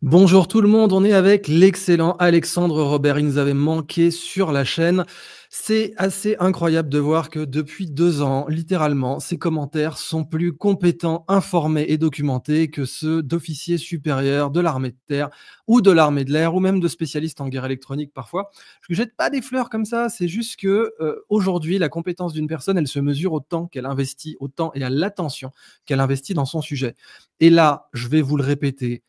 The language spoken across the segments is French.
Bonjour tout le monde, on est avec l'excellent Alexandre Robert. Il nous avait manqué sur la chaîne. C'est assez incroyable de voir que depuis 2 ans, littéralement, ses commentaires sont plus compétents, informés et documentés que ceux d'officiers supérieurs de l'armée de terre ou de l'armée de l'air ou même de spécialistes en guerre électronique parfois. Je ne jette pas des fleurs comme ça, c'est juste que aujourd'hui, la compétence d'une personne, elle se mesure au temps qu'elle investit, au temps et à l'attention qu'elle investit dans son sujet. Et là, je vais vous le répéter,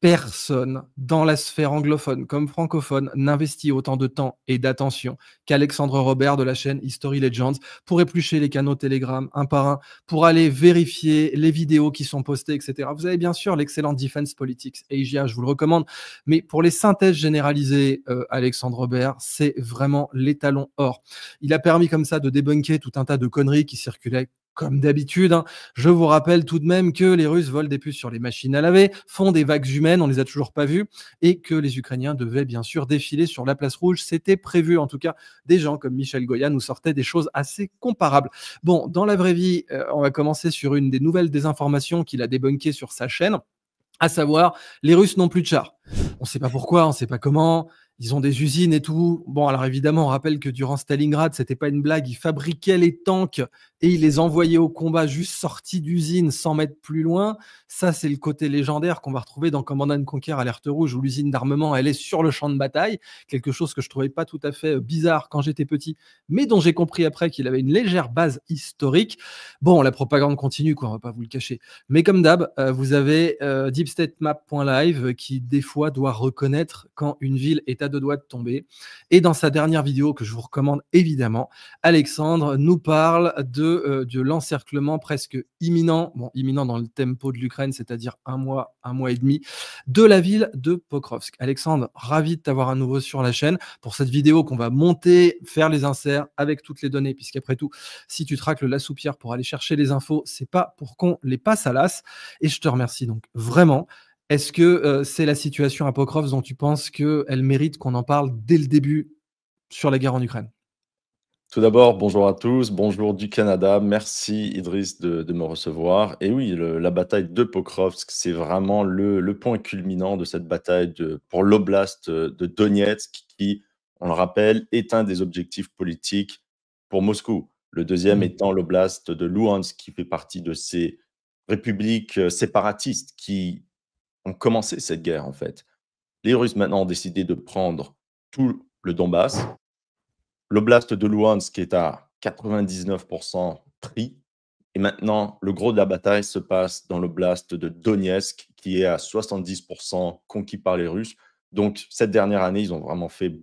personne dans la sphère anglophone comme francophone n'investit autant de temps et d'attention qu'Alexandre Robert de la chaîne History Legends pour éplucher les canaux Telegram un par un, pour aller vérifier les vidéos qui sont postées, etc. Vous avez bien sûr l'excellent Defense Politics, AGA, je vous le recommande, mais pour les synthèses généralisées, Alexandre Robert, c'est vraiment l'étalon or. Il a permis comme ça de débunker tout un tas de conneries qui circulaient comme d'habitude, hein. Je vous rappelle tout de même que les Russes volent des puces sur les machines à laver, font des vagues humaines, on les a toujours pas vues, et que les Ukrainiens devaient bien sûr défiler sur la place rouge. C'était prévu, en tout cas, des gens comme Michel Goya nous sortaient des choses assez comparables. Bon, dans la vraie vie, on va commencer sur une des nouvelles désinformations qu'il a débunkées sur sa chaîne, à savoir les Russes n'ont plus de chars. On ne sait pas pourquoi, on ne sait pas comment. Ils ont des usines et tout. Bon, alors évidemment, on rappelle que durant Stalingrad, c'était pas une blague. Ils fabriquaient les tanks et ils les envoyaient au combat juste sortis d'usine 100 mètres plus loin. Ça, c'est le côté légendaire qu'on va retrouver dans Command and Conquer Alerte Rouge, où l'usine d'armement, elle est sur le champ de bataille. Quelque chose que je trouvais pas tout à fait bizarre quand j'étais petit, mais dont j'ai compris après qu'il avait une légère base historique. Bon, la propagande continue, quoi, on va pas vous le cacher. Mais comme d'hab, vous avez deepstatemap.live qui, des fois, doit reconnaître quand une ville est à deux doigts de tomber. Et dans sa dernière vidéo, que je vous recommande évidemment, Alexandre nous parle de l'encerclement presque imminent, bon, imminent dans le tempo de l'Ukraine, c'est-à-dire un mois et demi, de la ville de Pokrovsk. Alexandre, ravi de t'avoir à nouveau sur la chaîne pour cette vidéo qu'on va monter, faire les inserts avec toutes les données, puisqu'après tout, si tu traques la soupière pour aller chercher les infos, c'est pas pour qu'on les passe à l'as. Et je te remercie donc vraiment. Est-ce que c'est la situation à Pokrovsk dont tu penses qu'elle mérite qu'on en parle dès le début sur la guerre en Ukraine? Tout d'abord, bonjour à tous, bonjour du Canada. Merci Idriss de me recevoir. Et oui, la bataille de Pokrovsk, c'est vraiment le point culminant de cette bataille pour l'oblast de Donetsk, qui, on le rappelle, est un des objectifs politiques pour Moscou. Le deuxième Mmh. étant l'oblast de Luhansk, qui fait partie de ces républiques séparatistes qui ont commencé cette guerre, en fait. Les Russes maintenant ont décidé de prendre tout le Donbass. L'oblast de Louhansk est à 99 pris et maintenant le gros de la bataille se passe dans l'oblast de Donetsk qui est à 70 conquis par les Russes. Donc cette dernière année, ils ont vraiment fait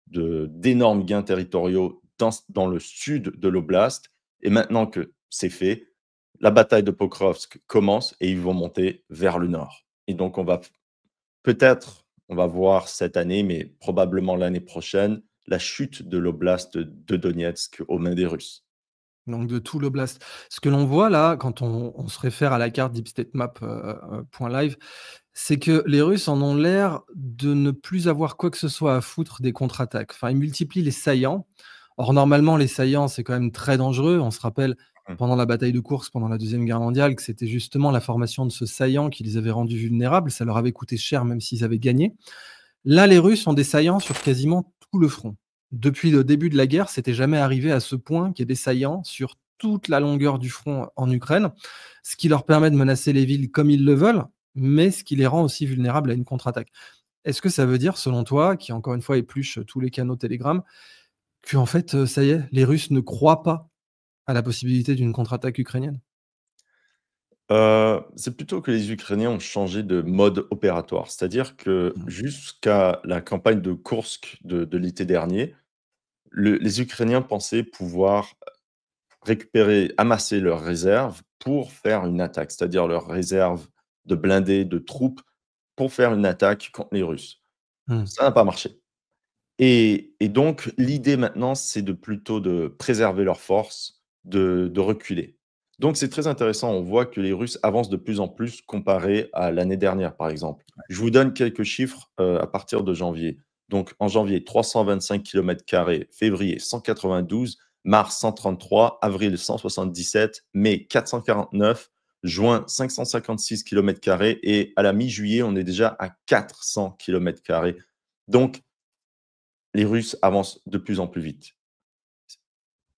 d'énormes gains territoriaux dans le sud de l'oblast et maintenant que c'est fait, la bataille de Pokrovsk commence et ils vont monter vers le nord. Et donc peut-être, on va voir cette année, mais probablement l'année prochaine, la chute de l'oblast de Donetsk aux mains des Russes. Donc de tout l'oblast. Ce que l'on voit là, quand on se réfère à la carte deepstatemap, point live, c'est que les Russes en ont l'air de ne plus avoir quoi que ce soit à foutre des contre-attaques. Enfin, ils multiplient les saillants. Or, normalement, les saillants, c'est quand même très dangereux. On se rappelle, Mmh. pendant la bataille de Kursk, pendant la Deuxième Guerre mondiale, que c'était justement la formation de ce saillant qui les avait rendus vulnérables. Ça leur avait coûté cher, même s'ils avaient gagné. Là, les Russes ont des saillants sur quasiment tout le front. Depuis le début de la guerre, c'était jamais arrivé à ce point qu'il y ait des saillants sur toute la longueur du front en Ukraine, ce qui leur permet de menacer les villes comme ils le veulent, mais ce qui les rend aussi vulnérables à une contre-attaque. Est-ce que ça veut dire, selon toi, qui encore une fois épluche tous les canaux Telegram, qu'en fait, ça y est, les Russes ne croient pas à la possibilité d'une contre-attaque ukrainienne? C'est plutôt que les Ukrainiens ont changé de mode opératoire. C'est-à-dire que Mmh. jusqu'à la campagne de Kursk de l'été dernier, les Ukrainiens pensaient pouvoir récupérer, amasser leurs réserves pour faire une attaque, c'est-à-dire leurs réserves de blindés, de troupes, pour faire une attaque contre les Russes. Mmh. Ça n'a pas marché. Et donc l'idée maintenant, c'est plutôt de préserver leurs forces, de reculer. Donc c'est très intéressant, on voit que les Russes avancent de plus en plus comparé à l'année dernière, par exemple. Je vous donne quelques chiffres, à partir de janvier. Donc en janvier, 325 km², février 192, mars 133, avril 177, mai 449, juin, 556 km² et à la mi-juillet, on est déjà à 400 km². Donc, les Russes avancent de plus en plus vite.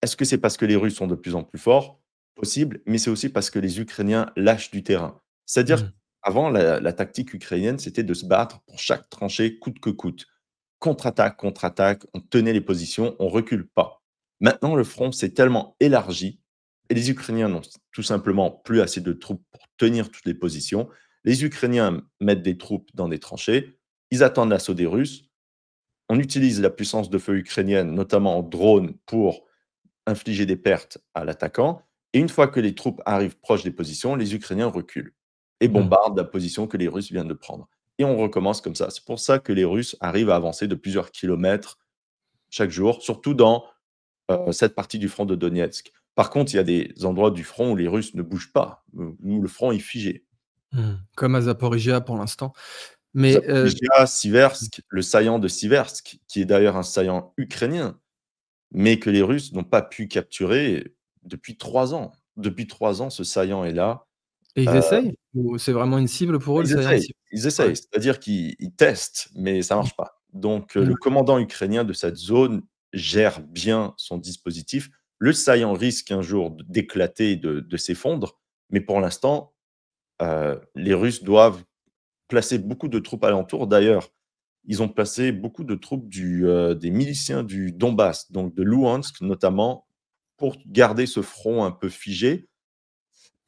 Est-ce que c'est parce que les Russes sont de plus en plus forts? Possible, mais c'est aussi parce que les Ukrainiens lâchent du terrain. C'est-à-dire Mmh. qu'avant, la tactique ukrainienne, c'était de se battre pour chaque tranchée coûte que coûte. Contre-attaque, contre-attaque, on tenait les positions, on recule pas. Maintenant, le front s'est tellement élargi et les Ukrainiens n'ont tout simplement plus assez de troupes pour tenir toutes les positions. Les Ukrainiens mettent des troupes dans des tranchées, ils attendent l'assaut des Russes. On utilise la puissance de feu ukrainienne, notamment en drone, pour infliger des pertes à l'attaquant. Et une fois que les troupes arrivent proches des positions, les Ukrainiens reculent et Mmh. bombardent la position que les Russes viennent de prendre. Et on recommence comme ça. C'est pour ça que les Russes arrivent à avancer de plusieurs kilomètres chaque jour, surtout dans cette partie du front de Donetsk. Par contre, il y a des endroits du front où les Russes ne bougent pas, où le front est figé. Mmh. Comme à Zaporijia pour l'instant. Mais, Zaporijia, Siversk, le saillant de Siversk, qui est d'ailleurs un saillant ukrainien, mais que les Russes n'ont pas pu capturer depuis 3 ans. Depuis 3 ans, ce saillant est là. et ils Heu, essayent? Ou c'est vraiment une cible pour eux, le saillant de Siv? ils Ouais. essayent, c'est-à-dire qu'ils testent, mais ça Mmh. marche pas. Donc Ouais. le commandant ukrainien de cette zone gère bien son dispositif. Le saillant risque un jour d'éclater, de s'effondre, mais pour l'instant, les Russes doivent placer beaucoup de troupes alentour. D'ailleurs, ils ont placé beaucoup de troupes des miliciens du Donbass, donc de Louhansk notamment, pour garder ce front un peu figé.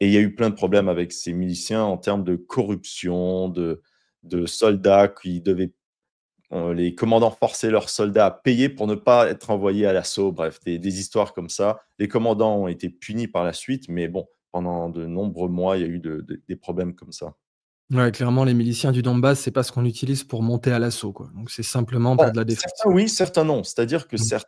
Et il y a eu plein de problèmes avec ces miliciens en termes de corruption, de soldats qui devaient les commandants forçaient leurs soldats à payer pour ne pas être envoyés à l'assaut. Bref, des histoires comme ça. Les commandants ont été punis par la suite, mais bon, pendant de nombreux mois, il y a eu des problèmes comme ça. Ouais, clairement, les miliciens du Donbass, c'est pas ce qu'on utilise pour monter à l'assaut, quoi. Donc c'est simplement Bah, pour de la défense. certains oui, certains non. C'est-à-dire que Mmh.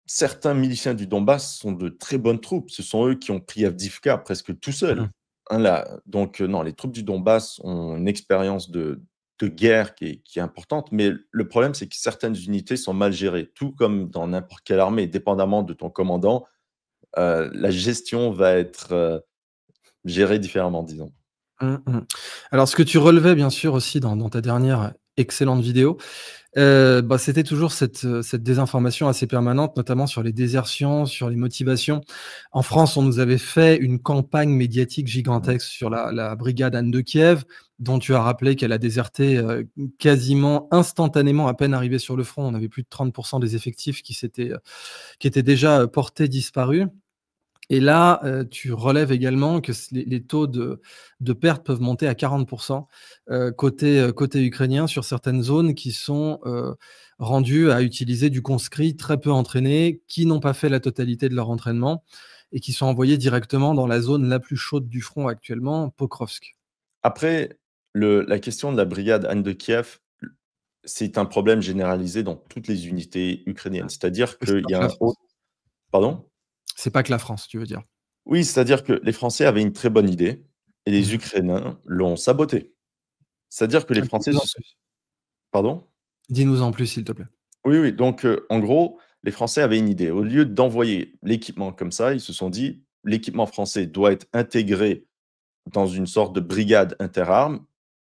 certains miliciens du Donbass sont de très bonnes troupes. Ce sont eux qui ont pris Avdiivka presque tout seuls. Mmh. Hein, là, donc non, les troupes du Donbass ont une expérience de guerre qui est importante, mais le problème, c'est que certaines unités sont mal gérées, tout comme dans n'importe quelle armée, dépendamment de ton commandant, la gestion va être, gérée différemment, disons. Mmh mh. Alors ce que tu relevais bien sûr aussi dans ta dernière excellente vidéo, bah, c'était toujours cette désinformation assez permanente, notamment sur les désertions, sur les motivations. En France, on nous avait fait une campagne médiatique Mmh. gigantesque sur la brigade Anne de Kiev, dont tu as rappelé qu'elle a déserté, quasiment instantanément à peine arrivée sur le front. On avait plus de 30 des effectifs qui étaient déjà, portés disparus. Et là, tu relèves également que les taux de perte peuvent monter à 40 côté ukrainien sur certaines zones qui sont, rendues à utiliser du conscrit très peu entraîné, qui n'ont pas fait la totalité de leur entraînement et qui sont envoyés directement dans la zone la plus chaude du front actuellement, Pokrovsk. Après, la question de la brigade Anne de Kiev, c'est un problème généralisé dans toutes les unités ukrainiennes. C'est-à-dire Oui, c'est qu'il pas y que a la un haut France. pardon? C'est pas que la France, tu veux dire? Oui, c'est-à-dire que les Français avaient une très bonne idée et les Mmh. Ukrainiens l'ont sabotée. C'est-à-dire que les Français Dis-nous en se sont plus. pardon? Dis-nous en plus, s'il te plaît. Oui, oui, donc en gros, les Français avaient une idée. Au lieu d'envoyer l'équipement comme ça, ils se sont dit: «L'équipement français doit être intégré dans une sorte de brigade interarmes,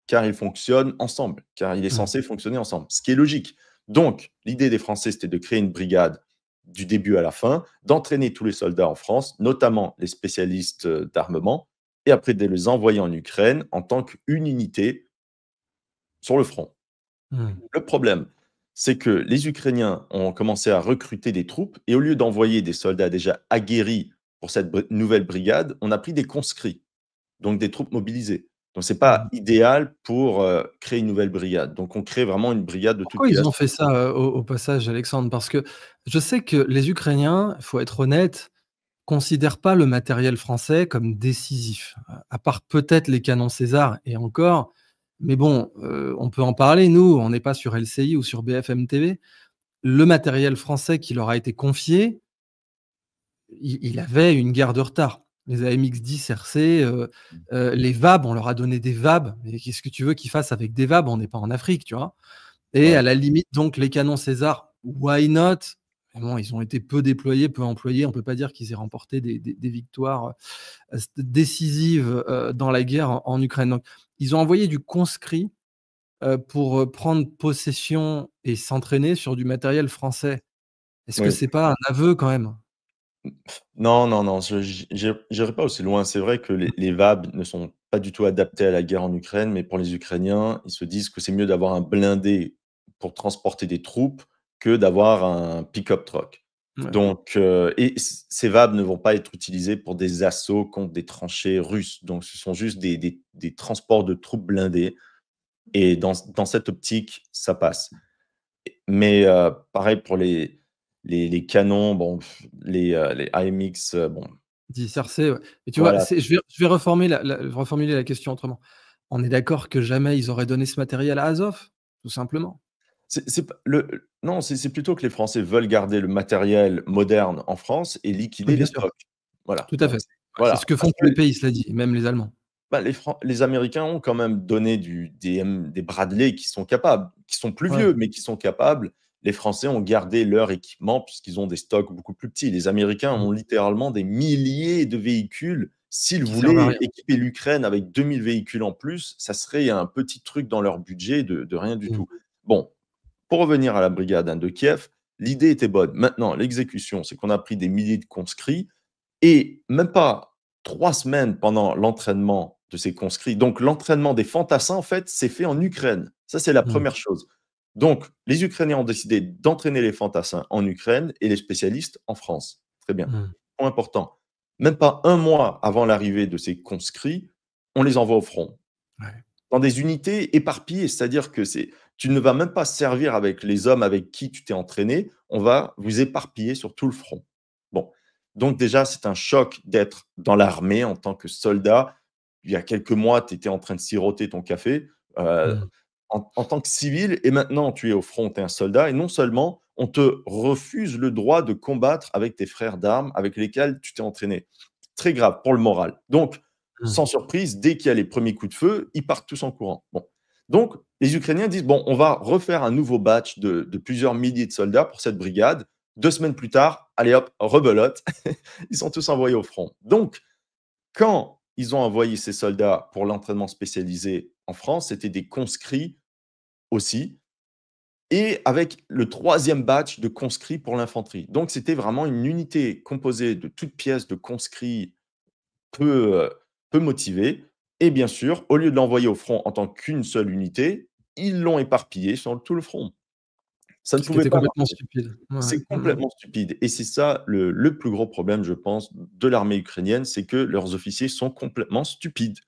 car ils fonctionnent ensemble, car il est Mmh. censé fonctionner ensemble», ce qui est logique. Donc l'idée des Français, c'était de créer une brigade du début à la fin, d'entraîner tous les soldats en France, notamment les spécialistes, d'armement et après de les envoyer en Ukraine en tant qu'une unité sur le front. Mmh. Le problème, c'est que les Ukrainiens ont commencé à recruter des troupes et au lieu d'envoyer des soldats déjà aguerris pour cette nouvelle brigade, on a pris des conscrits, donc des troupes mobilisées. Donc c'est pas Mmh. idéal pour, créer une nouvelle brigade. Donc on crée vraiment une brigade de toute Pourquoi ils pièce. ont fait ça, au passage, Alexandre? Parce que je sais que les Ukrainiens, il faut être honnête, considèrent pas le matériel français comme décisif, à part peut-être les canons César et encore, mais bon, on peut en parler, nous, on n'est pas sur LCI ou sur BFM TV. Le matériel français qui leur a été confié, il avait une guerre de retard. Les AMX-10 RC, les VAB, on leur a donné des VAB, mais qu'est-ce que tu veux qu'ils fassent avec des VAB? On n'est pas en Afrique, tu vois? Et Ouais. à la limite, donc les canons César, why not? Vraiment, ils ont été peu déployés, peu employés. On ne peut pas dire qu'ils aient remporté des victoires décisives dans la guerre en Ukraine. Donc, ils ont envoyé du conscrit pour prendre possession et s'entraîner sur du matériel français. Est-ce que Oui. c'est pas un aveu quand même? Non, non, non, j'irai pas aussi loin. C'est vrai que les VAB ne sont pas du tout adaptés à la guerre en Ukraine, mais pour les Ukrainiens, ils se disent que c'est mieux d'avoir un blindé pour transporter des troupes que d'avoir un pick-up truck. Ouais. Donc, ces VAB ne vont pas être utilisés pour des assauts contre des tranchées russes. Donc, ce sont juste des transports de troupes blindées. Et dans cette optique, ça passe. Mais pareil pour les canons, bon, les AMX, bon, Dissercer, ouais. Et tu vois, voilà. c'est je vais reformuler la question autrement. On est d'accord que jamais ils auraient donné ce matériel à Azov? Tout simplement. C'est pas non, c'est plutôt que les Français veulent garder le matériel moderne en France et Oui, liquider bien les sûr, stocks. Voilà, tout à fait. donc Ouais, c'est ce voilà, que font parce tous que les pays, cela dit, et même les Allemands. bah, les Américains ont quand même donné des Bradley qui sont capables, qui sont plus Ouais. vieux, mais qui sont capables. Les Français ont gardé leur équipement puisqu'ils ont des stocks beaucoup plus petits. Les Américains Mmh. ont littéralement des milliers de véhicules. S'ils Qui servent à voulaient rien. équiper l'Ukraine avec 2000 véhicules en plus, ça serait un petit truc dans leur budget de rien du Mmh. tout. Bon, pour revenir à la brigade, hein, de Kiev, l'idée était bonne. Maintenant, l'exécution, c'est qu'on a pris des milliers de conscrits et même pas 3 semaines pendant l'entraînement de ces conscrits, donc l'entraînement des fantassins, en fait, c'est fait en Ukraine. Ça, c'est la Mmh. première chose. Donc les Ukrainiens ont décidé d'entraîner les fantassins en Ukraine et les spécialistes en France. Très bien. Mmh. Point important. Même pas un mois avant l'arrivée de ces conscrits, on les envoie au front Ouais. dans des unités éparpillées. C'est-à-dire que tu ne vas même pas servir avec les hommes avec qui tu t'es entraîné, on va vous éparpiller sur tout le front. Bon, donc déjà, c'est un choc d'être dans l'armée en tant que soldat. Il y a quelques mois, tu étais en train de siroter ton café Mmh. en tant que civil et maintenant tu es au front, tu es un soldat et non seulement on te refuse le droit de combattre avec tes frères d'armes avec lesquels tu t'es entraîné. Très grave pour le moral. Donc, Mmh. sans surprise, dès qu'il y a les premiers coups de feu, ils partent tous en courant. Bon. Donc, les Ukrainiens disent, bon, on va refaire un nouveau batch de plusieurs milliers de soldats pour cette brigade. 2 semaines plus tard, allez hop, rebelote, ils sont tous envoyés au front. Donc, quand ils ont envoyé ces soldats pour l'entraînement spécialisé en France, c'était des conscrits aussi, et avec le troisième batch de conscrits pour l'infanterie. Donc, c'était vraiment une unité composée de toutes pièces de conscrits peu, peu motivés. Et bien sûr, au lieu de l'envoyer au front en tant qu'une seule unité, ils l'ont éparpillé sur tout le front. Ça ne Ce qui pouvait était pas complètement marcher. stupide. Ouais, ouais. C'est Mmh mh. complètement stupide et c'est ça le plus gros problème, je pense, de l'armée ukrainienne, c'est que leurs officiers sont complètement stupides.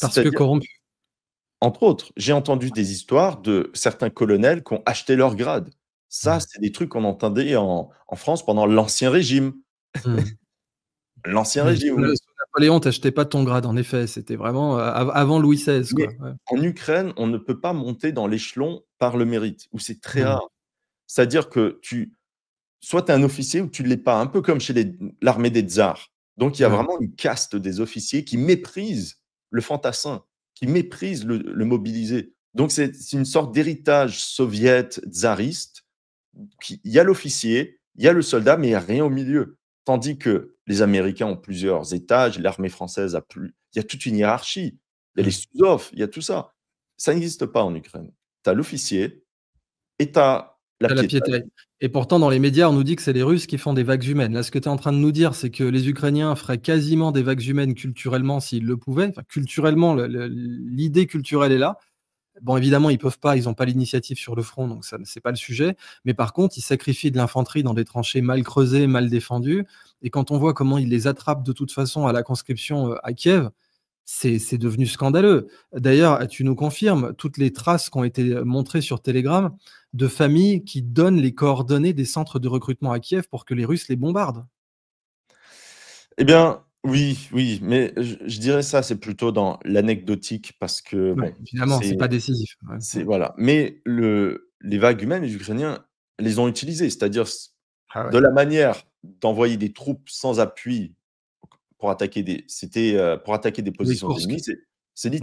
Parce que C'est-à-dire, corrompus. entre autres, j'ai entendu des histoires de certains colonels qui ont acheté leur grade. Ça, Mmh. c'est des trucs qu'on entendait en France pendant l'Ancien Régime. Mmh. L'ancien Oui, régime, oui. sous Napoléon, tu achetais pas ton grade, en effet, c'était vraiment, avant Louis XVI, Mais quoi, ouais. en Ukraine, on ne peut pas monter dans l'échelon par le mérite, ou c'est très Mmh. rare. C'est-à-dire que soit tu es un officier ou tu ne l'es pas, un peu comme chez l'armée des tsars. Donc il y a Ouais. vraiment une caste des officiers qui méprisent le fantassin, qui méprisent le mobilisé. Donc c'est une sorte d'héritage soviète tsariste. Il y a l'officier, il y a le soldat, mais il y a rien au milieu. Tandis que les Américains ont plusieurs étages, l'armée française a plus il y a toute une hiérarchie. Il y a les Mmh. sous-offres, il y a tout ça. Ça n'existe pas en Ukraine. Tu as l'officier et tu as la À la piétaille. piétaille, et pourtant dans les médias, on nous dit que c'est les Russes qui font des vagues humaines. Là, ce que tu es en train de nous dire, c'est que les Ukrainiens feraient quasiment des vagues humaines culturellement s'ils le pouvaient. Enfin, culturellement, l'idée culturelle est là. Bon, évidemment, ils peuvent pas, ils ont pas l'initiative sur le front, donc ça, c'est pas le sujet. Mais par contre, ils sacrifient de l'infanterie dans des tranchées mal creusées, mal défendues. Et quand on voit comment ils les attrapent de toute façon à la conscription, à Kiev, c'est devenu scandaleux. D'ailleurs, tu nous confirmes toutes les traces qui ont été montrées sur Telegram de familles qui donnent les coordonnées des centres de recrutement à Kiev pour que les Russes les bombardent. Eh bien, oui, oui, mais je dirais ça, c'est plutôt dans l'anecdotique parce que Ouais, bon, évidemment, c'est pas décisif. Ouais, c'est mmh. voilà. Mais les vagues humaines, les Ukrainiens les ont utilisées, c'est-à-dire Ah de ouais, la manière d'envoyer des troupes sans appui pour attaquer des les positions Koursk. ennemies, c'est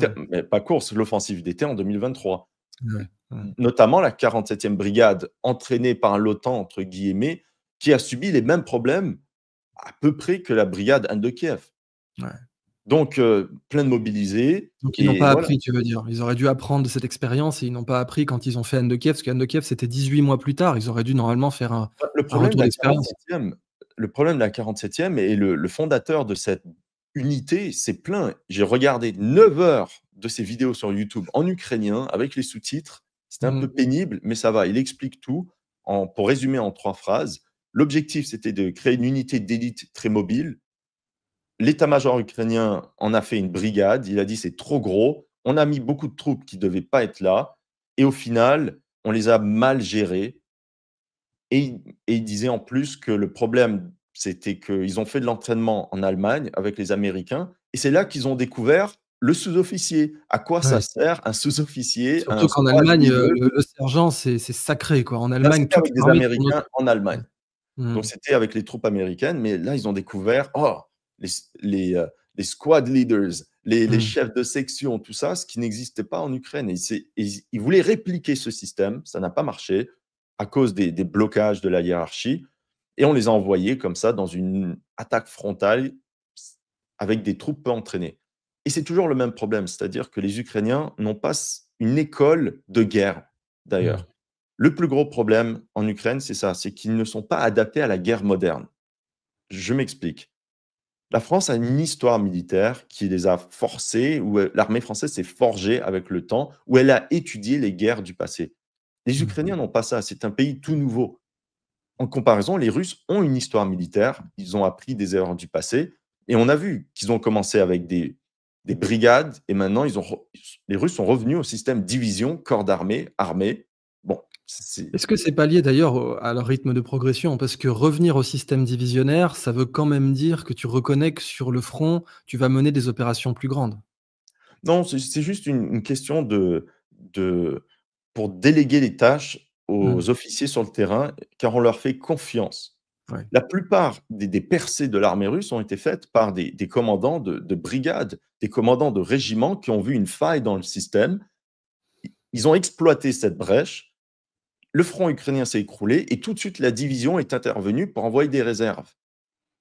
Ouais, mais pas course, l'offensive d'été en 2023. ouais, mmh. Notamment la 47e brigade entraînée par «l'OTAN» entre guillemets, qui a subi les mêmes problèmes à peu près que la brigade Anne de Kiev. Ouais. Donc, plein de mobilisés Donc ils n'ont et pas voilà. appris, tu veux dire? Ils auraient dû apprendre de cette expérience et ils n'ont pas appris quand ils ont fait Anne de Kiev, parce qu'Anne de Kiev, c'était 18 mois plus tard. Ils auraient dû normalement faire Bah, le un problème de retour la d'expérience. 47e le problème de la 47e et le fondateur de cette unité s'est plaint. J'ai regardé 9 heures de ses vidéos sur YouTube en ukrainien avec les sous-titres. C'était un Mmh. peu pénible, mais ça va. Il explique tout pour résumer en 3 phrases. L'objectif, c'était de créer une unité d'élite très mobile. L'état-major ukrainien en a fait une brigade. Il a dit: «C'est trop gros». On a mis beaucoup de troupes qui ne devaient pas être là et au final, on les a mal gérées. Et il disait en plus que le problème, c'était qu'ils ont fait de l'entraînement en Allemagne avec les Américains et c'est là qu'ils ont découvert le sous-officier. À quoi ça Ouais. sert un sous-officier, un Surtout qu'en squad Allemagne, leader? le sergent, c'est sacré, quoi. En Là, Allemagne, c'était toute avec des l'armée tourne Américains autour. en Ouais. Allemagne. Mmh. Donc c'était avec les troupes américaines, mais là, ils ont découvert, oh, les s les squad leaders, les Mmh. chefs de section, tout ça, ce qui n'existait pas en Ukraine et ils voulaient répliquer ce système, ça n'a pas marché à cause des blocages de la hiérarchie et on les a envoyés comme ça dans une attaque frontale s avec des troupes peu entraînées et c'est toujours le même problème, c'est-à-dire que les Ukrainiens n'ont pas une école de guerre, Mmh. d'ailleurs. Le plus gros problème en Ukraine, c'est ça, c'est qu'ils ne sont pas adaptés à la guerre moderne. Je m'explique. La France a une histoire militaire qui les a forcés, où l'armée française s'est forgée avec le temps, où elle a étudié les guerres du passé. Les Mmh. Ukrainiens n'ont pas ça, c'est un pays tout nouveau. En comparaison, les Russes ont une histoire militaire, ils ont appris des erreurs du passé et on a vu qu'ils ont commencé avec des brigades et maintenant les Russes sont revenus au système division, corps d'armée, armée. Bon, c'est Est-ce que c'est pas lié d'ailleurs à leur rythme de progression? Parce que revenir au système divisionnaire, ça veut quand même dire que tu reconnais que sur le front, tu vas mener des opérations plus grandes? non, c'est juste une question de pour déléguer les tâches Mmh. aux officiers sur le terrain, car on leur fait confiance. Ouais. La plupart des percées de l'armée russe ont été faites par des commandants de brigades, des commandants de régiments qui ont vu une faille dans le système. Ils ont exploité cette brèche, le front ukrainien s'est écroulé et tout de suite la division est intervenue pour envoyer des réserves.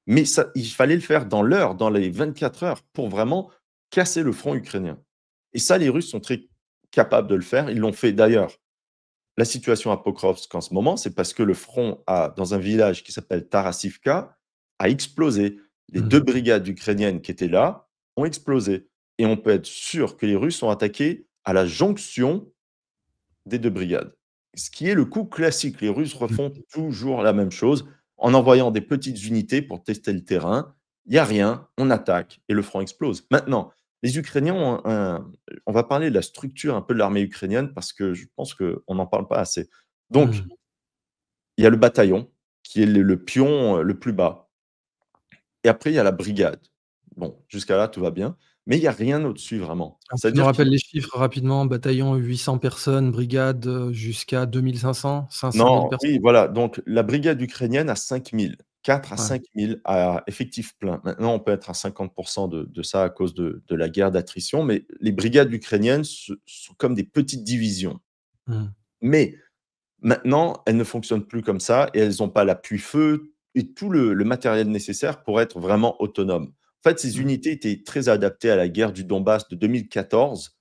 Mais ça, il fallait le faire dans l'heure, dans les 24 heures pour vraiment casser le front ukrainien. Et ça, les Russes sont très capables de le faire. Ils l'ont fait d'ailleurs. La situation à Pokrovsk en ce moment, c'est parce que le front dans un village qui s'appelle Tarasivka a explosé. Les 2 Mmh. brigades ukrainiennes qui étaient là ont explosé. Et on peut être sûr que les Russes ont attaqué à la jonction des 2 brigades. Ce qui est le coup classique. Les Russes refont Mmh. toujours la même chose en envoyant des petites unités pour tester le terrain. Il y a rien, on attaque et le front explose. Maintenant, les Ukrainiens ont on va parler de la structure un peu de l'armée ukrainienne parce que je pense qu'on n'en parle pas assez. Donc, Mmh. il y a le bataillon qui est le pion, le plus bas et après il y a la brigade. Bon, jusqu'à là, tout va bien, mais il y a rien au-dessus vraiment. Alors tu nous C'est-à-dire rappelles qu'ils les chiffres rapidement? Bataillon 800 personnes, brigade, jusqu'à 2 500, 500 000 non, oui, personnes? voilà, donc la brigade ukrainienne a 5 000, 4 à Ouais. 5 000 à effectif plein. Maintenant, on peut être à 50 de ça à cause de la guerre d'attrition, mais les brigades ukrainiennes sont comme des petites divisions. Mmh. Mais maintenant, elles ne fonctionnent plus comme ça et elles ont pas l'appui-feu et tout le matériel nécessaire pour être vraiment autonomes. En fait, ces Mmh. unités étaient très adaptées à la guerre du Donbass de 2014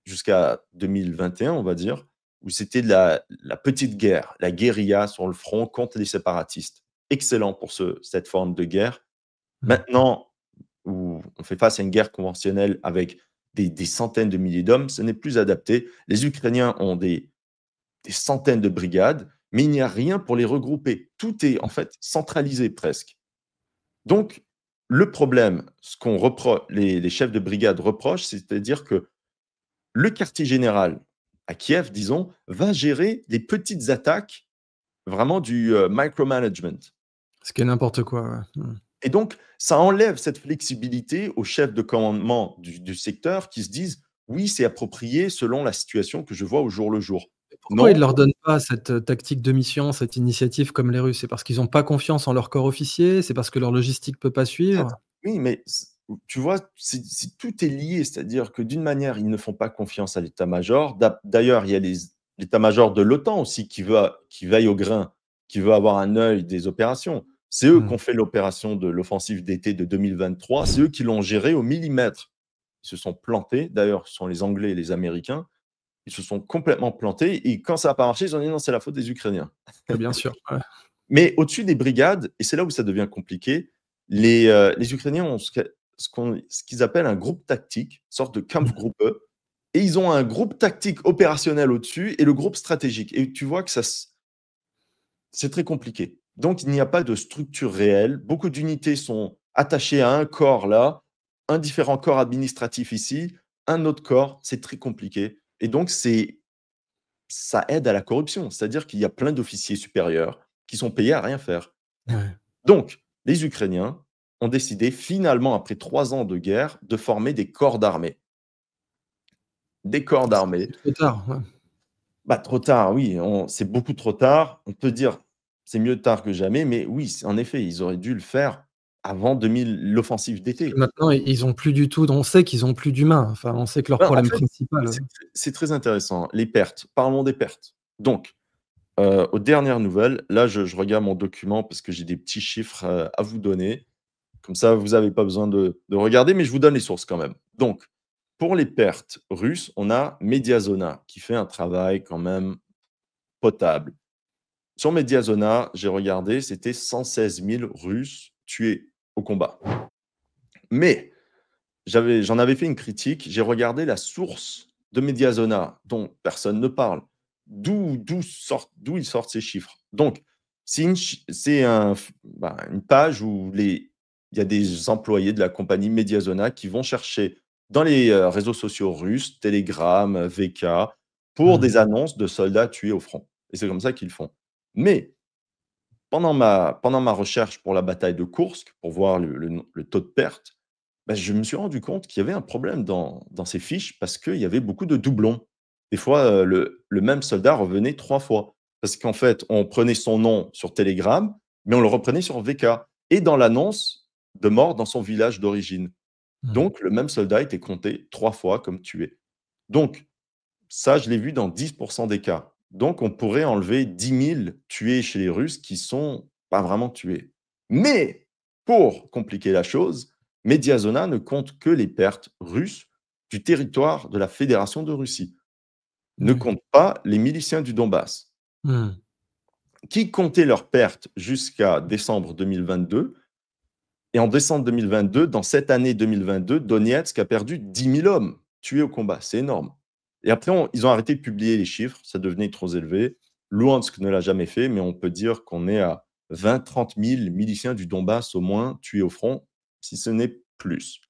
jusqu'à 2021, on va dire, où c'était de la petite guerre, la guérilla sur le front contre les séparatistes. Excellent pour cette forme de guerre. Mmh. Maintenant, où on fait face à une guerre conventionnelle avec des centaines de milliers d'hommes, ce n'est plus adapté. Les Ukrainiens ont des centaines de brigades, mais il n'y a rien pour les regrouper. Tout est en fait centralisé presque. Donc, le problème, ce les chefs de brigade reprochent, c'est-à-dire que le quartier général à Kiev, disons, va gérer les petites attaques, vraiment du micromanagement. Ce qui est n'importe quoi, ouais. Mmh. Et donc, ça enlève cette flexibilité aux chefs de commandement du secteur qui se disent: «Oui, c'est approprié selon la situation que je vois au jour le jour». Pourquoi ils Non, leur donnent pas cette, tactique de mission, cette initiative comme les Russes? C'est parce qu'ils ont pas confiance en leur corps officier? C'est parce que leur logistique peut pas peut-être, suivre? oui, mais tu vois, tout est lié. C'est-à-dire que d'une manière, ils ne font pas confiance à l'état-major. D'ailleurs, il y a l'état-major de l'OTAN aussi qui veille au grain. qui veut avoir un œil des opérations. C'est eux qui Mmh. ont fait l'opération de l'offensive d'été de 2023. C'est eux qui l'ont gérée au millimètre. Ils se sont plantés. D'ailleurs, ce sont les Anglais et les Américains. Ils se sont complètement plantés et quand ça n'a pas marché, ils ont dit: «Non, c'est la faute des Ukrainiens». Ouais, bien sûr, ouais. Mais au-dessus des brigades, et c'est là où ça devient compliqué, les Ukrainiens ont ce qu'ils appellent un groupe tactique, une sorte de Mmh. Kampfgruppe, et ils ont un groupe tactique opérationnel au-dessus et le groupe stratégique, et tu vois que c'est très compliqué. Donc il n'y a pas de structure réelle. Beaucoup d'unités sont attachées à un corps là, un différent corps administratif ici, un autre corps, c'est très compliqué et donc ça aide à la corruption. C'est-à-dire qu'il y a plein d'officiers supérieurs qui sont payés à rien faire. Ouais. Donc, les Ukrainiens ont décidé finalement, après 3 ans de guerre, de former des corps d'armée. Des corps d'armée. C'est trop tard, ouais. Bah, trop tard, oui, c'est beaucoup trop tard. On peut dire, c'est mieux tard que jamais, mais oui, en effet, ils auraient dû le faire avant 2000 l'offensive Parce que d'été. maintenant, ils ont plus du tout on sait qu'ils ont plus d'humains. Enfin, on sait que leur Ben, en problème fait, principal, c'est très intéressant. Les pertes, parlons des pertes. Donc, aux dernières nouvelles, là, je regarde mon document parce que j'ai des petits chiffres, à vous donner. Comme ça, vous avez pas besoin de regarder, mais je vous donne les sources quand même. Donc, pour les pertes russes, on a Mediazona qui fait un travail quand même potable. Sur Mediazona, j'ai regardé, c'était 116 000 Russes tués au combat. Mais j'en avais fait une critique, j'ai regardé la source de Mediazona, dont personne ne parle. D'où ils sortent ces chiffres? Donc, c'est une page où il y a des employés de la compagnie Mediazona qui vont chercher dans les, réseaux sociaux russes, Telegram, VK, pour Mmh. des annonces de soldats tués au front, et c'est comme ça qu'ils font. Mais pendant ma recherche pour la bataille de Koursk, pour voir le taux de perte, bah, je me suis rendu compte qu'il y avait un problème dans ces fiches parce qu'il y avait beaucoup de doublons. Des fois, le même soldat revenait 3 fois. Parce qu'en fait, on prenait son nom sur Telegram, mais on le reprenait sur VK et dans l'annonce de mort dans son village d'origine. Mmh. Donc le même soldat était compté 3 fois comme tué. Donc ça, je l'ai vu dans 10 des cas. Donc on pourrait enlever 10 000 tués chez les Russes qui sont pas vraiment tués. Mais pour compliquer la chose, Mediazona ne compte que les pertes russes du territoire de la Fédération de Russie, ne Oui. compte pas les miliciens du Donbass, Mmh. qui comptaient leurs pertes jusqu'à décembre 2022. Et en décembre 2022, dans cette année 2022, Donetsk a perdu 10 000 hommes tués au combat. C'est énorme. Et après, ils ont arrêté de publier les chiffres, ça devenait trop élevé. Luhansk ne l'a jamais fait, mais on peut dire qu'on est à 20 000 à 30 000 miliciens du Donbass au moins tués au front, si ce n'est plus.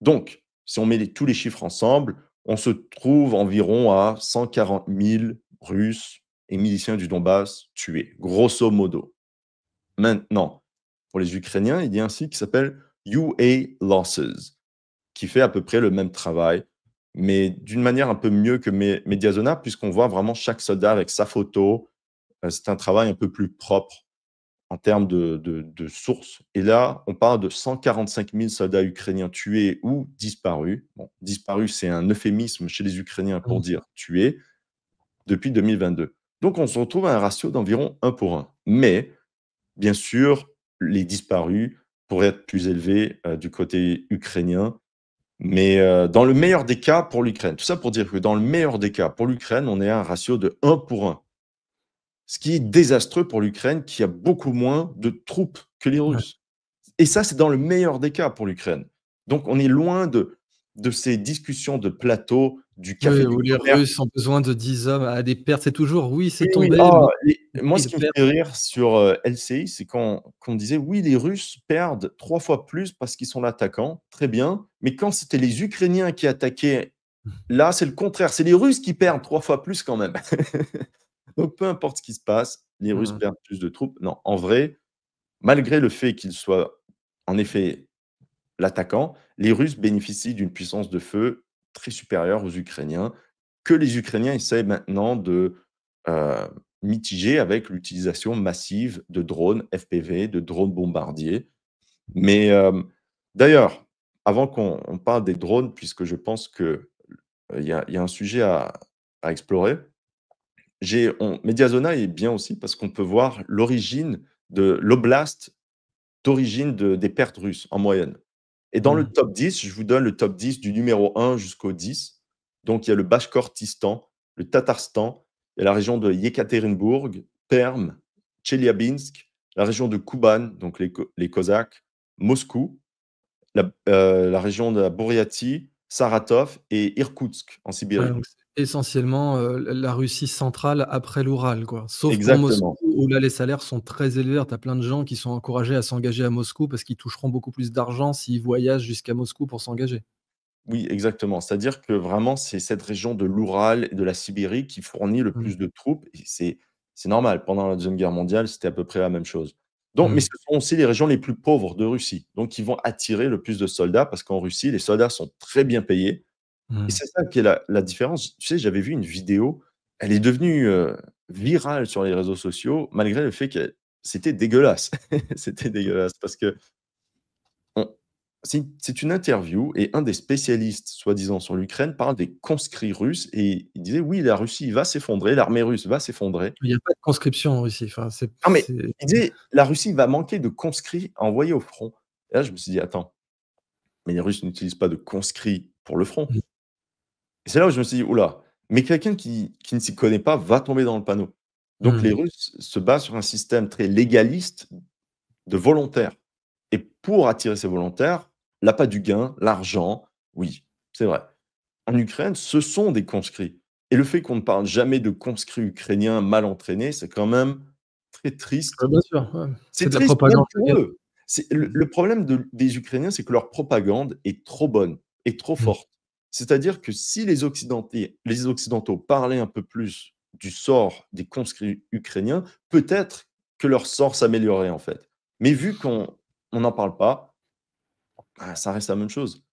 Donc, si on met tous les chiffres ensemble, on se trouve environ à 140 000 Russes et miliciens du Donbass tués, grosso modo. Maintenant, pour les Ukrainiens, il y a un site qui s'appelle UA Losses, qui fait à peu près le même travail, mais d'une manière un peu mieux que Mediazona, puisqu'on voit vraiment chaque soldat avec sa photo. C'est un travail un peu plus propre en termes de sources. Et là, on parle de 145 000 soldats ukrainiens tués ou disparus. Bon, disparus, c'est un euphémisme chez les Ukrainiens pour Mmh. dire tués depuis 2022. Donc, on se retrouve à un ratio d'environ 1 pour 1. Mais bien sûr, les disparus pourraient être plus élevés, du côté ukrainien, mais dans le meilleur des cas pour l'Ukraine. Tout ça pour dire que dans le meilleur des cas pour l'Ukraine, on est à un ratio de 1 pour 1. Ce qui est désastreux pour l'Ukraine qui a beaucoup moins de troupes que les Ouais. Russes. Et ça, c'est dans le meilleur des cas pour l'Ukraine. Donc on est loin de ces discussions de plateau, du Oui, café du où les commerce. Russes ont besoin de 10 hommes à des pertes. C'est toujours: «Oui, c'est Oui, oui. tombé, Ah, mais moi, ce ils qui me perdent». fait rire sur, LCI, c'est quand qu'on disait: «Oui, les Russes perdent 3 fois plus parce qu'ils sont l'attaquant». Très bien, mais quand c'était les Ukrainiens qui attaquaient, là, c'est le contraire. C'est les Russes qui perdent 3 fois plus quand même. Donc peu importe ce qui se passe, les Russes Mmh. perdent plus de troupes. Non, en vrai, malgré le fait qu'ils soient, en effet, l'attaquant, les Russes bénéficient d'une puissance de feu très supérieure aux Ukrainiens, que les Ukrainiens essaient maintenant de, heu, mitiger avec l'utilisation massive de drones FPV, de drones bombardiers. Mais, d'ailleurs, avant qu'on parle des drones, puisque je pense que, il y a un sujet à explorer, Mediazona est bien aussi parce qu'on peut voir l'origine de l'oblast d'origine des pertes russes en moyenne. Et dans le Mmh. top 10, je vous donne le top 10 du numéro 1 jusqu'au 10. Donc il y a le Bashkortistan, le Tatarstan, il y a la région de Yekaterinbourg, Perm, Tcheliabinsk, la région de Kuban, donc les Cosaques, Moscou, la région de la Bouriatie, Saratov et Irkoutsk en Ouais, Sibérie. donc c'est essentiellement, la Russie centrale après l'Oural, quoi. Sauf pour Moscou Exactement. où là, les salaires sont très élevés. Tu as plein de gens qui sont encouragés à s'engager à Moscou parce qu'ils toucheront beaucoup plus d'argent s'ils voyagent jusqu'à Moscou pour s'engager. Oui, exactement. C'est-à-dire que vraiment, c'est cette région de l'Oural et de la Sibérie qui fournit le Mmh. plus de troupes et c'est normal. Pendant la Deuxième Guerre mondiale, c'était à peu près la même chose. Donc mais Mmh. ce sont aussi les régions les plus pauvres de Russie, donc qui vont attirer le plus de soldats parce qu'en Russie, les soldats sont très bien payés et Mmh. c'est ça qui est la différence. Tu sais, j'avais vu une vidéo, elle est devenue, virale sur les réseaux sociaux malgré le fait que c'était dégueulasse. C'était dégueulasse parce que on c'est une interview et un des spécialistes, soi-disant, sur l'Ukraine parle des conscrits russes et il disait: «Oui, la Russie va s'effondrer, l'armée russe va s'effondrer». Il y a pas de conscription en Russie. Enfin, Non, mais c'est il disait: «La Russie va manquer de conscrits à envoyer au front». Et là, je me suis dit: «Attends, mais les Russes n'utilisent pas de conscrits pour le front». mmh, Et c'est là où je me suis dit: «Ouh là, mais quelqu'un qui ne s'y connaît pas va tomber dans le panneau». Donc les mmh. Russes se basent sur un système très légaliste de volontaires et pour attirer ces volontaires, l'appât du gain, l'argent, oui, c'est vrai. En Ukraine, ce sont des conscrits et le fait qu'on ne parle jamais de conscrits ukrainiens mal entraînés, c'est quand même très triste. Bien sûr, ouais. C'est C'est de la triste même propagande de pour guerre. eux. C'est le Mmh. le problème des Ukrainiens, c'est que leur propagande est trop bonne et trop Mmh. forte. C'est-à-dire que si les occidentaux parlaient un peu plus du sort des conscrits ukrainiens, peut-être que leur sort s'améliorerait, en fait. Mais vu qu'on n'en parle pas, bah, ça reste la même chose.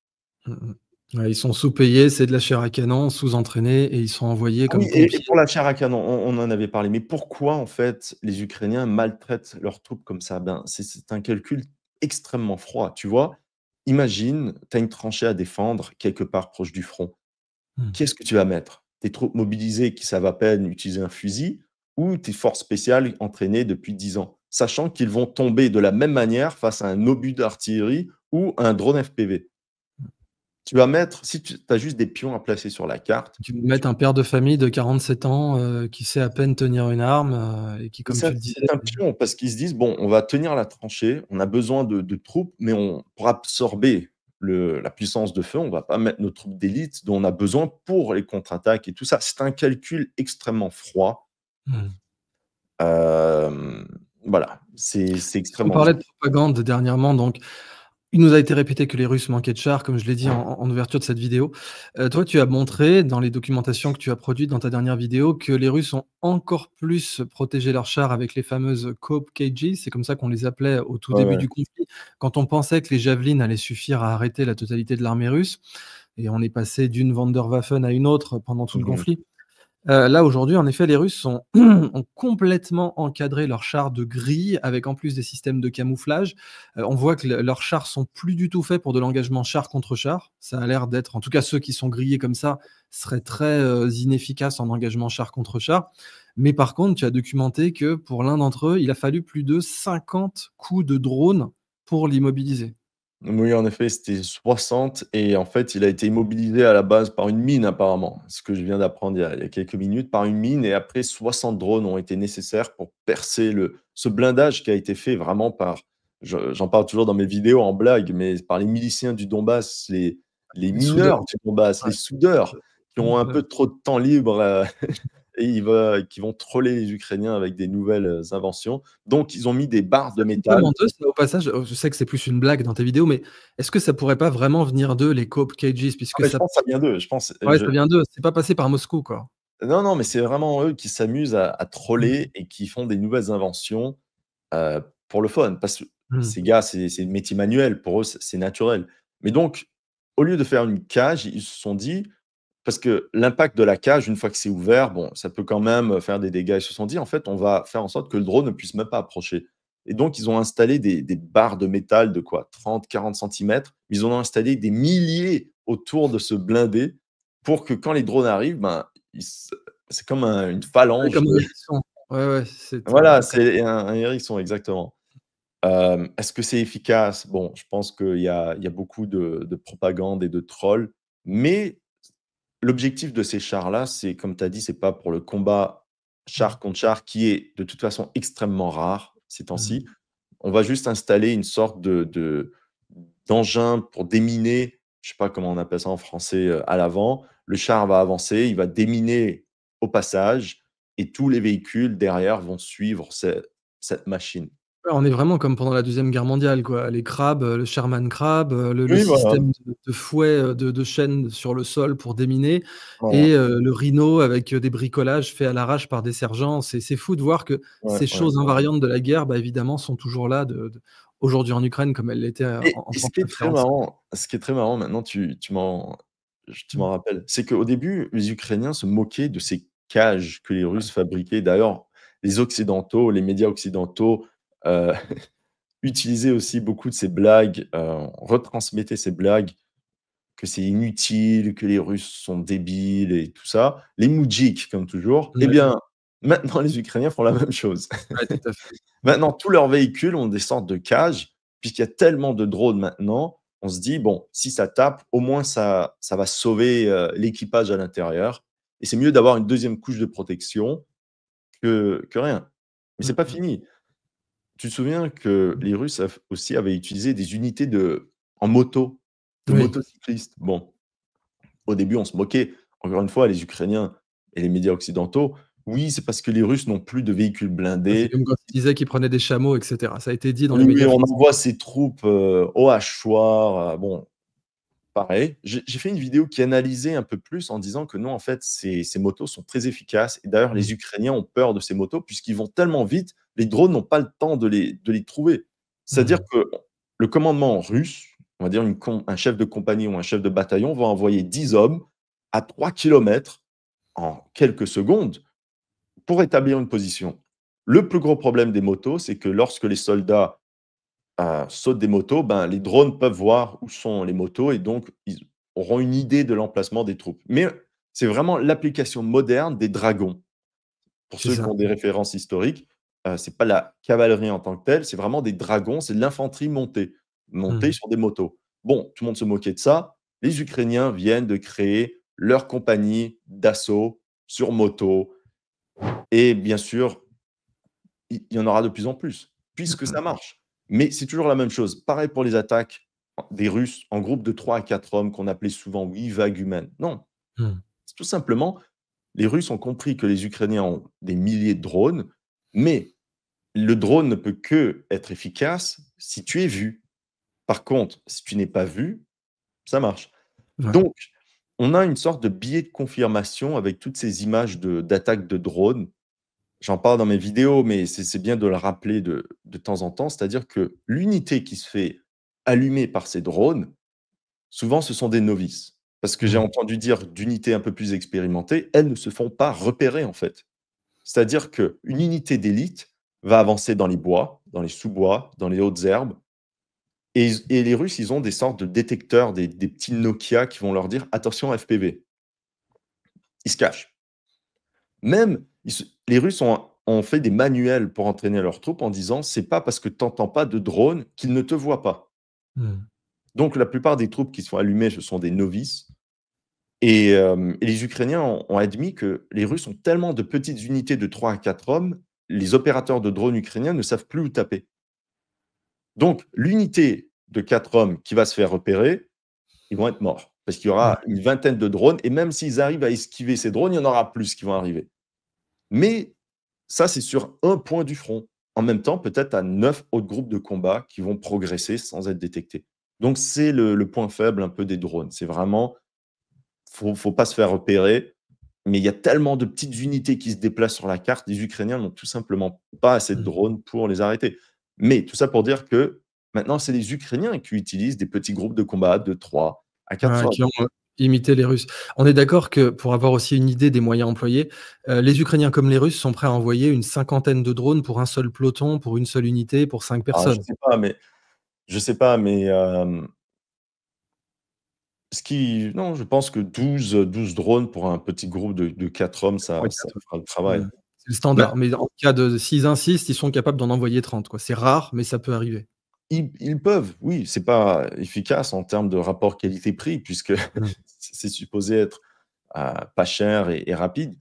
Mmh mh. Ouais, ils sont sous-payés, c'est de la chair à canon, sous-entraînés et ils sont envoyés Ah oui comme et pompiers. pour la chair à canon, on en avait parlé, mais pourquoi en fait les Ukrainiens maltraitent leurs troupes comme ça? Ben, c'est un calcul extrêmement froid, tu vois? Imagine, tu as une tranchée à défendre quelque part proche du front. Mmh. Qu'est-ce que tu vas mettre? Tes troupes mobilisées qui savent à peine utiliser un fusil ou tes forces spéciales entraînées depuis 10 ans? Sachant qu'ils vont tomber de la même manière face à un obus d'artillerie ou un drone FPV. Tu vas mettre si tu as juste des pions à placer sur la carte. Tu veux mettre un père de famille de 47 ans, qui sait à peine tenir une arme, et qui, C'est comme tu ça, le disais. c'est un pion parce qu'ils se disent: «Bon, on va tenir la tranchée, on a besoin de troupes, mais pour absorber la puissance de feu, on va pas mettre nos troupes d'élite dont on a besoin pour les contre-attaques et tout ça». C'est un calcul extrêmement froid. Mmh. Hem, voilà, c'est Puisqu'on extrêmement parlait de dur. propagande dernièrement, donc il nous a été répété que les Russes manquaient de chars, comme je l'ai dit en ouverture de cette vidéo. Toi, tu as montré dans les documentations que tu as produites dans ta dernière vidéo que les Russes ont encore plus protégé leurs chars avec les fameuses Cope KG, c'est comme ça qu'on les appelait au tout Ouais, début ouais. du conflit, quand on pensait que les javelines allaient suffire à arrêter la totalité de l'armée russe et on est passé d'une Wunderwaffen à une autre pendant tout le Mmh. conflit. Là, aujourd'hui, en effet, les Russes ont complètement encadré leurs chars de grille avec en plus des systèmes de camouflage. On voit que leurs chars sont plus du tout faits pour de l'engagement char contre char. Ça a l'air d'être en tout cas ceux qui sont grillés comme ça seraient très, inefficaces en engagement char contre char. Mais par contre, tu as documenté que pour l'un d'entre eux, il a fallu plus de 50 coups de drone pour l'immobiliser. Oui, en effet, c'était 60 et en fait, il a été immobilisé à la base par une mine apparemment. Ce que je viens d'apprendre il y a quelques minutes, par une mine et après 60 drones ont été nécessaires pour percer ce blindage qui a été fait vraiment par j'en parle toujours dans mes vidéos en blague, mais par les miliciens du Donbass, les Les soudeurs. mineurs du Donbass, les Ouais. soudeurs qui ont un Ouais. peu trop de temps libre, et qui vont troller les Ukrainiens avec des nouvelles, inventions. Donc ils ont mis des barres de Ça vient pas métal. vraiment d'eux, ça, au passage? Je sais que c'est plus une blague dans tes vidéos, mais est-ce que ça pourrait pas vraiment venir d'eux, les Cope Cages? Ah Puisque mais je ça pense que ça vient d'eux, je pense, ouais, ça vient d'eux, c'est pas passé par Moscou, quoi. non, non, mais c'est vraiment eux qui s'amusent à Mmh. troller et qui font des nouvelles inventions, pour le fun. Parce que Mmh. ces gars, c'est le métier manuel, pour eux, c'est naturel. Mais donc, au lieu de faire une cage, ils se sont dit parce que l'impact de la cage, une fois que c'est ouvert, bon, ça peut quand même, faire des dégâts. Ils se sont dit: «En fait, on va faire en sorte que le drone ne puisse même pas approcher» et donc ils ont installé des barres de métal de quoi? 30-40 centimètres. Ils en ont installé des milliers autour de ce blindé pour que quand les drones arrivent, ben, ils c'est comme une Ouais, phalange comme un de hérisson. Ouais, ouais, c'est, voilà, comme c'est un hérisson, exactement. Est-ce que c'est efficace? Bon, je pense qu'il y a beaucoup de propagande et de trolls, mais l'objectif de ces chars-là, c'est comme tu as dit, c'est pas pour le combat mmh, char contre char qui est de toute façon extrêmement rare ces mmh. temps-ci. On va juste installer une sorte d'engin pour déminer, je sais pas comment on appelle ça en français, à l'avant. Le char va avancer, il va déminer au passage et tous les véhicules derrière vont suivre cette machine. Ouais, on est vraiment comme pendant la deuxième guerre mondiale, quoi. Les crabes, le Sherman Crab, le Oui, voilà. système de fouet, de chaînes sur le sol pour déminer Voilà. et le Rhino avec, des bricolages faits à l'arrache par des sergents. C'est fou de voir que Ouais, ces ouais. choses invariantes de la guerre, bah, évidemment, sont toujours là aujourd'hui en Ukraine comme elles l'étaient, en Et ce qui est très 39-45. marrant maintenant tu m'en rappelles, c'est qu'au début, les Ukrainiens se moquaient de ces cages que les Ouais, Russes fabriquaient. D'ailleurs, les occidentaux, les médias occidentaux, heu, utilisaient aussi beaucoup de ces blagues, retransmettaient ces blagues, que c'est inutile, que les Russes sont débiles et tout ça. Les moudjiks comme toujours. Eh ouais, bien, maintenant les Ukrainiens font la même chose. ouais, tout à fait. Mmh. Maintenant, tous leurs véhicules ont des sortes de cages, puisqu'il y a tellement de drones maintenant, on se dit: «Bon, si ça tape, au moins ça va sauver, l'équipage à l'intérieur et c'est mieux d'avoir une deuxième couche de protection que rien». Mais c'est Mmh pas mh. fini. Tu te souviens que les Russes avaient utilisé des unités en moto, de Oui. motocyclistes? Bon, au début, on se moquait. Encore une fois, les Ukrainiens et les médias occidentaux: «Oui, c'est parce que les Russes n'ont plus de véhicules Ouais, c'est blindés». comme quand ils disaient qu'ils prenaient des chameaux et cetera. Ça a été dit dans les Oui, oui, médias on français. envoie ses troupes, au hachoir, bon, pareil. J'ai fait une vidéo qui analysait un peu plus en disant que non, en fait, ces motos sont très efficaces et d'ailleurs Mmh. les Ukrainiens ont peur de ces motos puisqu'ils vont tellement vite, les drones n'ont pas le temps de les trouver. C'est-à-dire Mmh. que le commandement russe, on va dire un chef de compagnie ou un chef de bataillon va envoyer 10 hommes à 3 kilomètres en quelques secondes pour établir une position. Le plus gros problème des motos, c'est que lorsque les soldats sautent des motos, ben, les drones peuvent voir où sont les motos et donc ils auront une idée de l'emplacement des troupes. Mais c'est vraiment l'application moderne des dragons. Pour C'est ceux qui ça. ont des références historiques, c'est pas la cavalerie en tant que telle, c'est vraiment des dragons, c'est de l'infanterie montée Mmh. sur des motos. Bon, tout le monde se moquait de ça. Les Ukrainiens viennent de créer leur compagnie d'assaut sur moto et bien sûr, il y en aura de plus en plus, Mmh puisque ça mh. marche. Mais c'est toujours la même chose. Pareil pour les attaques des Russes en groupe de 3 à 4 hommes qu'on appelait souvent, oui, vagues humaines. Non, Mmh. c'est tout simplement, les Russes ont compris que les Ukrainiens ont des milliers de drones, mais le drone ne peut que être efficace si tu es vu. Par contre, si tu n'es pas vu, ça marche. Ouais. Donc, on a une sorte de biais de confirmation avec toutes ces images d'attaques de drones. J'en parle dans mes vidéos, mais c'est bien de le rappeler de temps en temps. C'est-à-dire que l'unité qui se fait allumer par ces drones, souvent, ce sont des novices. Parce que j'ai Mmh. entendu dire d'unités un peu plus expérimentées, elles ne se font pas repérer, en fait. C'est-à-dire qu'une unité d'élite va avancer dans les bois, dans les sous-bois, dans les hautes herbes et les Russes, ils ont des sortes de détecteurs, des petits Nokia qui vont leur dire: «Attention FPV». Ils se cachent. Même, les Russes ont fait des manuels pour entraîner leurs troupes en disant: «C'est pas parce que tu entends pas de drone qu'ils ne te voient pas». Mmh. Donc la plupart des troupes qui sont allumées, ce sont des novices et les Ukrainiens ont admis que les Russes ont tellement de petites unités de 3 à 4 hommes, les opérateurs de drones ukrainiens ne savent plus où taper. Donc l'unité de 4 hommes qui va se faire repérer, ils vont être morts. Parce qu'il y Mmh. aura une vingtaine de drones et même s'ils arrivent à esquiver ces drones, il y en aura plus qui vont arriver. Mais ça, c'est sur un point du front. En même temps, peut-être tu as 9 autres groupes de combat qui vont progresser sans être détectés. Donc c'est le point faible un peu des drones. C'est vraiment, faut pas se faire repérer, mais il y a tellement de petites unités qui se déplacent sur la carte, les Ukrainiens n'ont tout simplement pas assez de Mmh. drones pour les arrêter. Mais tout ça pour dire que maintenant, c'est les Ukrainiens qui utilisent des petits groupes de combat de 3 à 4 Ouais, hommes. qui ont, imité les Russes. On est d'accord que pour avoir aussi une idée des moyens employés, les Ukrainiens comme les Russes sont prêts à envoyer une cinquantaine de drones pour un seul peloton, pour une seule unité, pour 5 Alors personnes. je sais pas, mais Non, je pense que 12 drones pour un petit groupe de 4 hommes, ça Ouais. fera le travail. C'est le Ma standard, mais en cas de s'ils insistent, ils sont capables d'en envoyer 30 quoi. C'est rare, mais ça peut arriver. ils peuvent, oui, c'est pas efficace en termes de rapport qualité-prix puisque Mmh. c'est supposé être, pas cher et rapide. Mmh.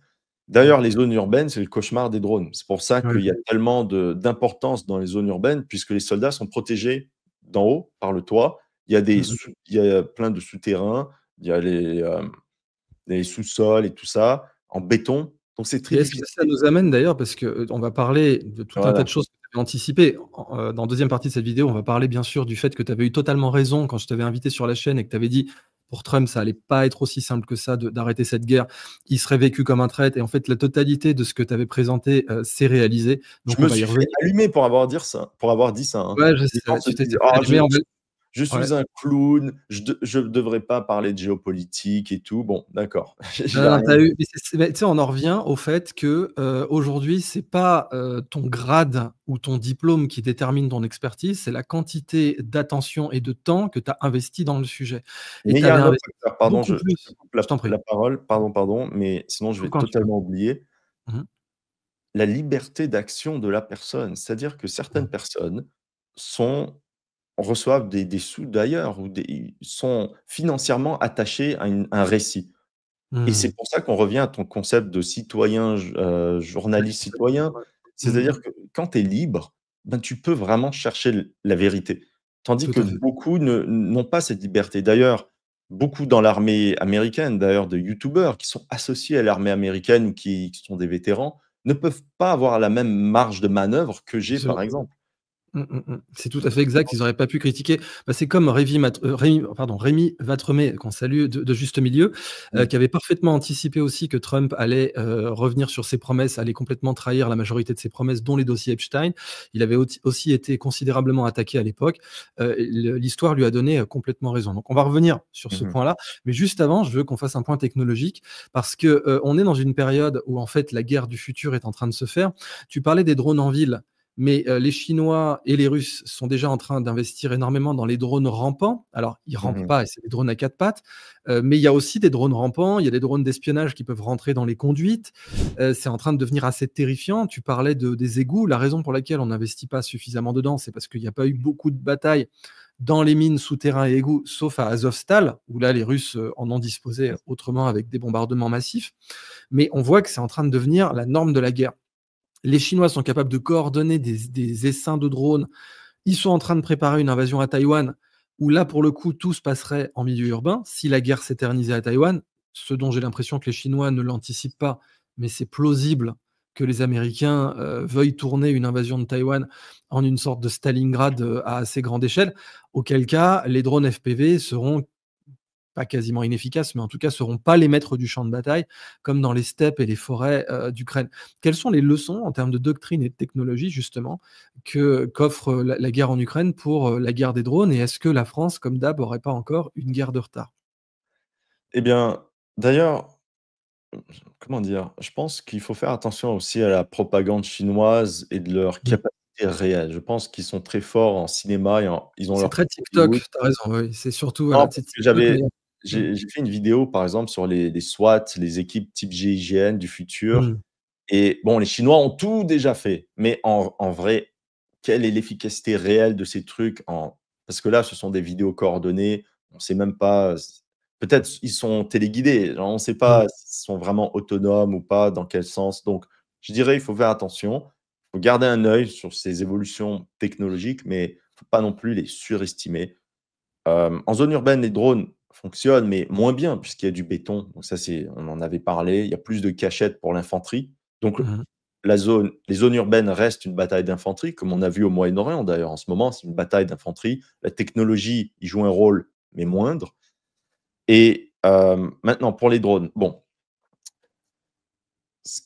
D'ailleurs, les zones urbaines, c'est le cauchemar des drones. C'est pour ça qu'il Ouais. y a tellement d'importance dans les zones urbaines puisque les soldats sont protégés d'en haut par le toit. Mmh mh. Il y a plein de souterrains, il y a les sous-sols et tout ça en béton, donc c'est très Et est-ce que ça difficile. nous amène d'ailleurs parce que, on va parler de tout un tas de Voilà. choses que tu avais anticipées. Dans la 2e partie de cette vidéo, on va parler bien sûr du fait que tu avais eu totalement raison quand je t'avais invité sur la chaîne et que tu avais dit: «Pour Trump, ça allait pas être aussi simple que ça de d'arrêter cette guerre. Il serait vécu comme un traître» et en fait, la totalité de ce que tu avais présenté, s'est réalisé. Je Donc on me va y suis fait revenir. allumer pour avoir dit ça, hein. Ouais, je Les gens sais, se tu t'es disent: fait «Ah, allumer, on va je ouais. suis un clown, je devrais pas parler de géopolitique et tout». Bon, d'accord, je Non, vais non, tu rien as dire. eu mais tu sais, on en revient au fait que, aujourd'hui, c'est pas, ton grade ou ton diplôme qui détermine ton expertise, c'est la quantité d'attention et de temps que tu as investi dans le sujet et Mais tu il y a avais un autre investi facteur, pardon, beaucoup je te plus. coupe Je t'en prie. la parole, pardon, mais sinon je vais Quand tu veux. totalement oublier. Mmh mh. La liberté d'action de la personne. C'est-à-dire que certaines Mmh. personnes sont reçoivent des sous d'ailleurs ou ils sont financièrement attachés à un récit et c'est Mmh. pour ça qu'on revient à ton concept de citoyen, journaliste citoyen. Ouais. Mmh C'est-à-dire mh. que quand tu es libre, ben, tu peux vraiment chercher la vérité. Tandis Tout que à fait. beaucoup n'ont pas cette liberté. D'ailleurs, beaucoup dans l'armée américaine, d'ailleurs de youtubeurs qui sont associés à l'armée américaine ou qui sont des vétérans, ne peuvent pas avoir la même marge de manœuvre que j'ai, par Absolument. exemple. Mmh, mmh, mmh. C'est tout à fait exact, ils auraient pas pu critiquer. Bah, c'est comme Rémi Vatremet, qu'on salue de Juste Milieu, Mmh. qui avait parfaitement anticipé aussi que Trump allait, revenir sur ses promesses, allait complètement trahir la majorité de ses promesses, dont les dossiers Epstein. Il avait aussi été considérablement attaqué à l'époque. Et l'histoire lui a donné, complètement raison. Donc on va revenir sur ce Mmh mh. point-là, mais juste avant, je veux qu'on fasse un point technologique parce que, on est dans une période où en fait la guerre du futur est en train de se faire. Tu parlais des drones en ville. Mais les Chinois et les Russes sont déjà en train d'investir énormément dans les drones rampants. Alors, ils rampent Mmh. pas et c'est des drones à 4 pattes, mais il y a aussi des drones rampants, il y a des drones d'espionnage qui peuvent rentrer dans les conduites. C'est en train de devenir assez terrifiant. Tu parlais des égouts. La raison pour laquelle on n'investit pas suffisamment dedans, c'est parce qu'il n'y a pas eu beaucoup de batailles dans les mines, souterrains et égouts, sauf à Azovstal, où là, les Russes, en ont disposé autrement avec des bombardements massifs. Mais on voit que c'est en train de devenir la norme de la guerre. Les Chinois sont capables de coordonner des essaims de drones. Ils sont en train de préparer une invasion à Taïwan, où là, pour le coup, tout se passerait en milieu urbain. Si la guerre s'éternisait à Taïwan, ce dont j'ai l'impression que les Chinois ne l'anticipent pas, mais c'est plausible que les Américains veuillent tourner une invasion de Taïwan en une sorte de Stalingrad à assez grande échelle, auquel cas les drones FPV seront pas quasiment inefficaces, mais en tout cas seront pas les maîtres du champ de bataille, comme dans les steppes et les forêts, d'Ukraine. Quelles sont les leçons en termes de doctrine et de technologie justement qu'offre la guerre en Ukraine pour, la guerre des drones et est-ce que la France, comme d'hab, aurait pas encore une guerre de retard? Eh bien, d'ailleurs, comment dire? Je pense qu'il faut faire attention aussi à la propagande chinoise et de leur Mmh. capacité réelle. Je pense qu'ils sont très forts en cinéma et ils ont C'est leur très TikTok, Hollywood. tu as raison, oui, c'est surtout Non, voilà, parce c'est que TikTok mais mmh, j'ai fait une vidéo, par exemple, sur les SWAT, les équipes type GIGN du futur mmh, et bon, les Chinois ont tout déjà fait, mais en vrai, quelle est l'efficacité réelle de ces trucs en parce que là, ce sont des vidéos coordonnées, on sait même pas peut-être ils sont téléguidés, on ne sait mmh, pas s'ils sont vraiment autonomes ou pas, dans quel sens, donc je dirais, il faut faire attention, il faut garder un œil sur ces évolutions technologiques, mais il ne faut pas non plus les surestimer. En zone urbaine, les drones fonctionnent, mais moins bien puisqu'il y a du béton. Donc ça, on en avait parlé. Il y a plus de cachettes pour l'infanterie. Donc mmh. les zones urbaines restent une bataille d'infanterie, comme on a vu au Moyen-Orient d'ailleurs. En ce moment, c'est une bataille d'infanterie. La technologie y joue un rôle, mais moindre. Et maintenant, pour les drones, bon, c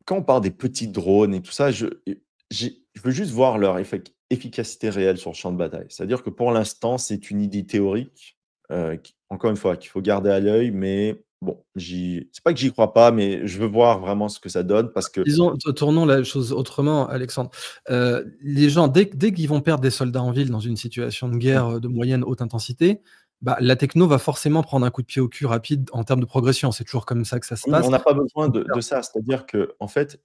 quand on parle des petits drones et tout ça, je veux juste voir leur efficacité réelle sur le champ de bataille. C'est-à-dire que pour l'instant, c'est une idée théorique, qui encore une fois, qu'il faut garder à l'œil, mais bon, c'est pas que j'y crois pas, mais je veux voir vraiment ce que ça donne parce que Disons, tournons la chose autrement, Alexandre. Les gens, dès qu'ils vont perdre des soldats en ville dans une situation de guerre, de moyenne haute intensité, Bah, la techno va forcément prendre un coup de pied au cul rapide en termes de progression. C'est toujours comme ça que ça se Oui, mais on passe. n'a pas besoin de ça. C'est-à-dire qu'en fait,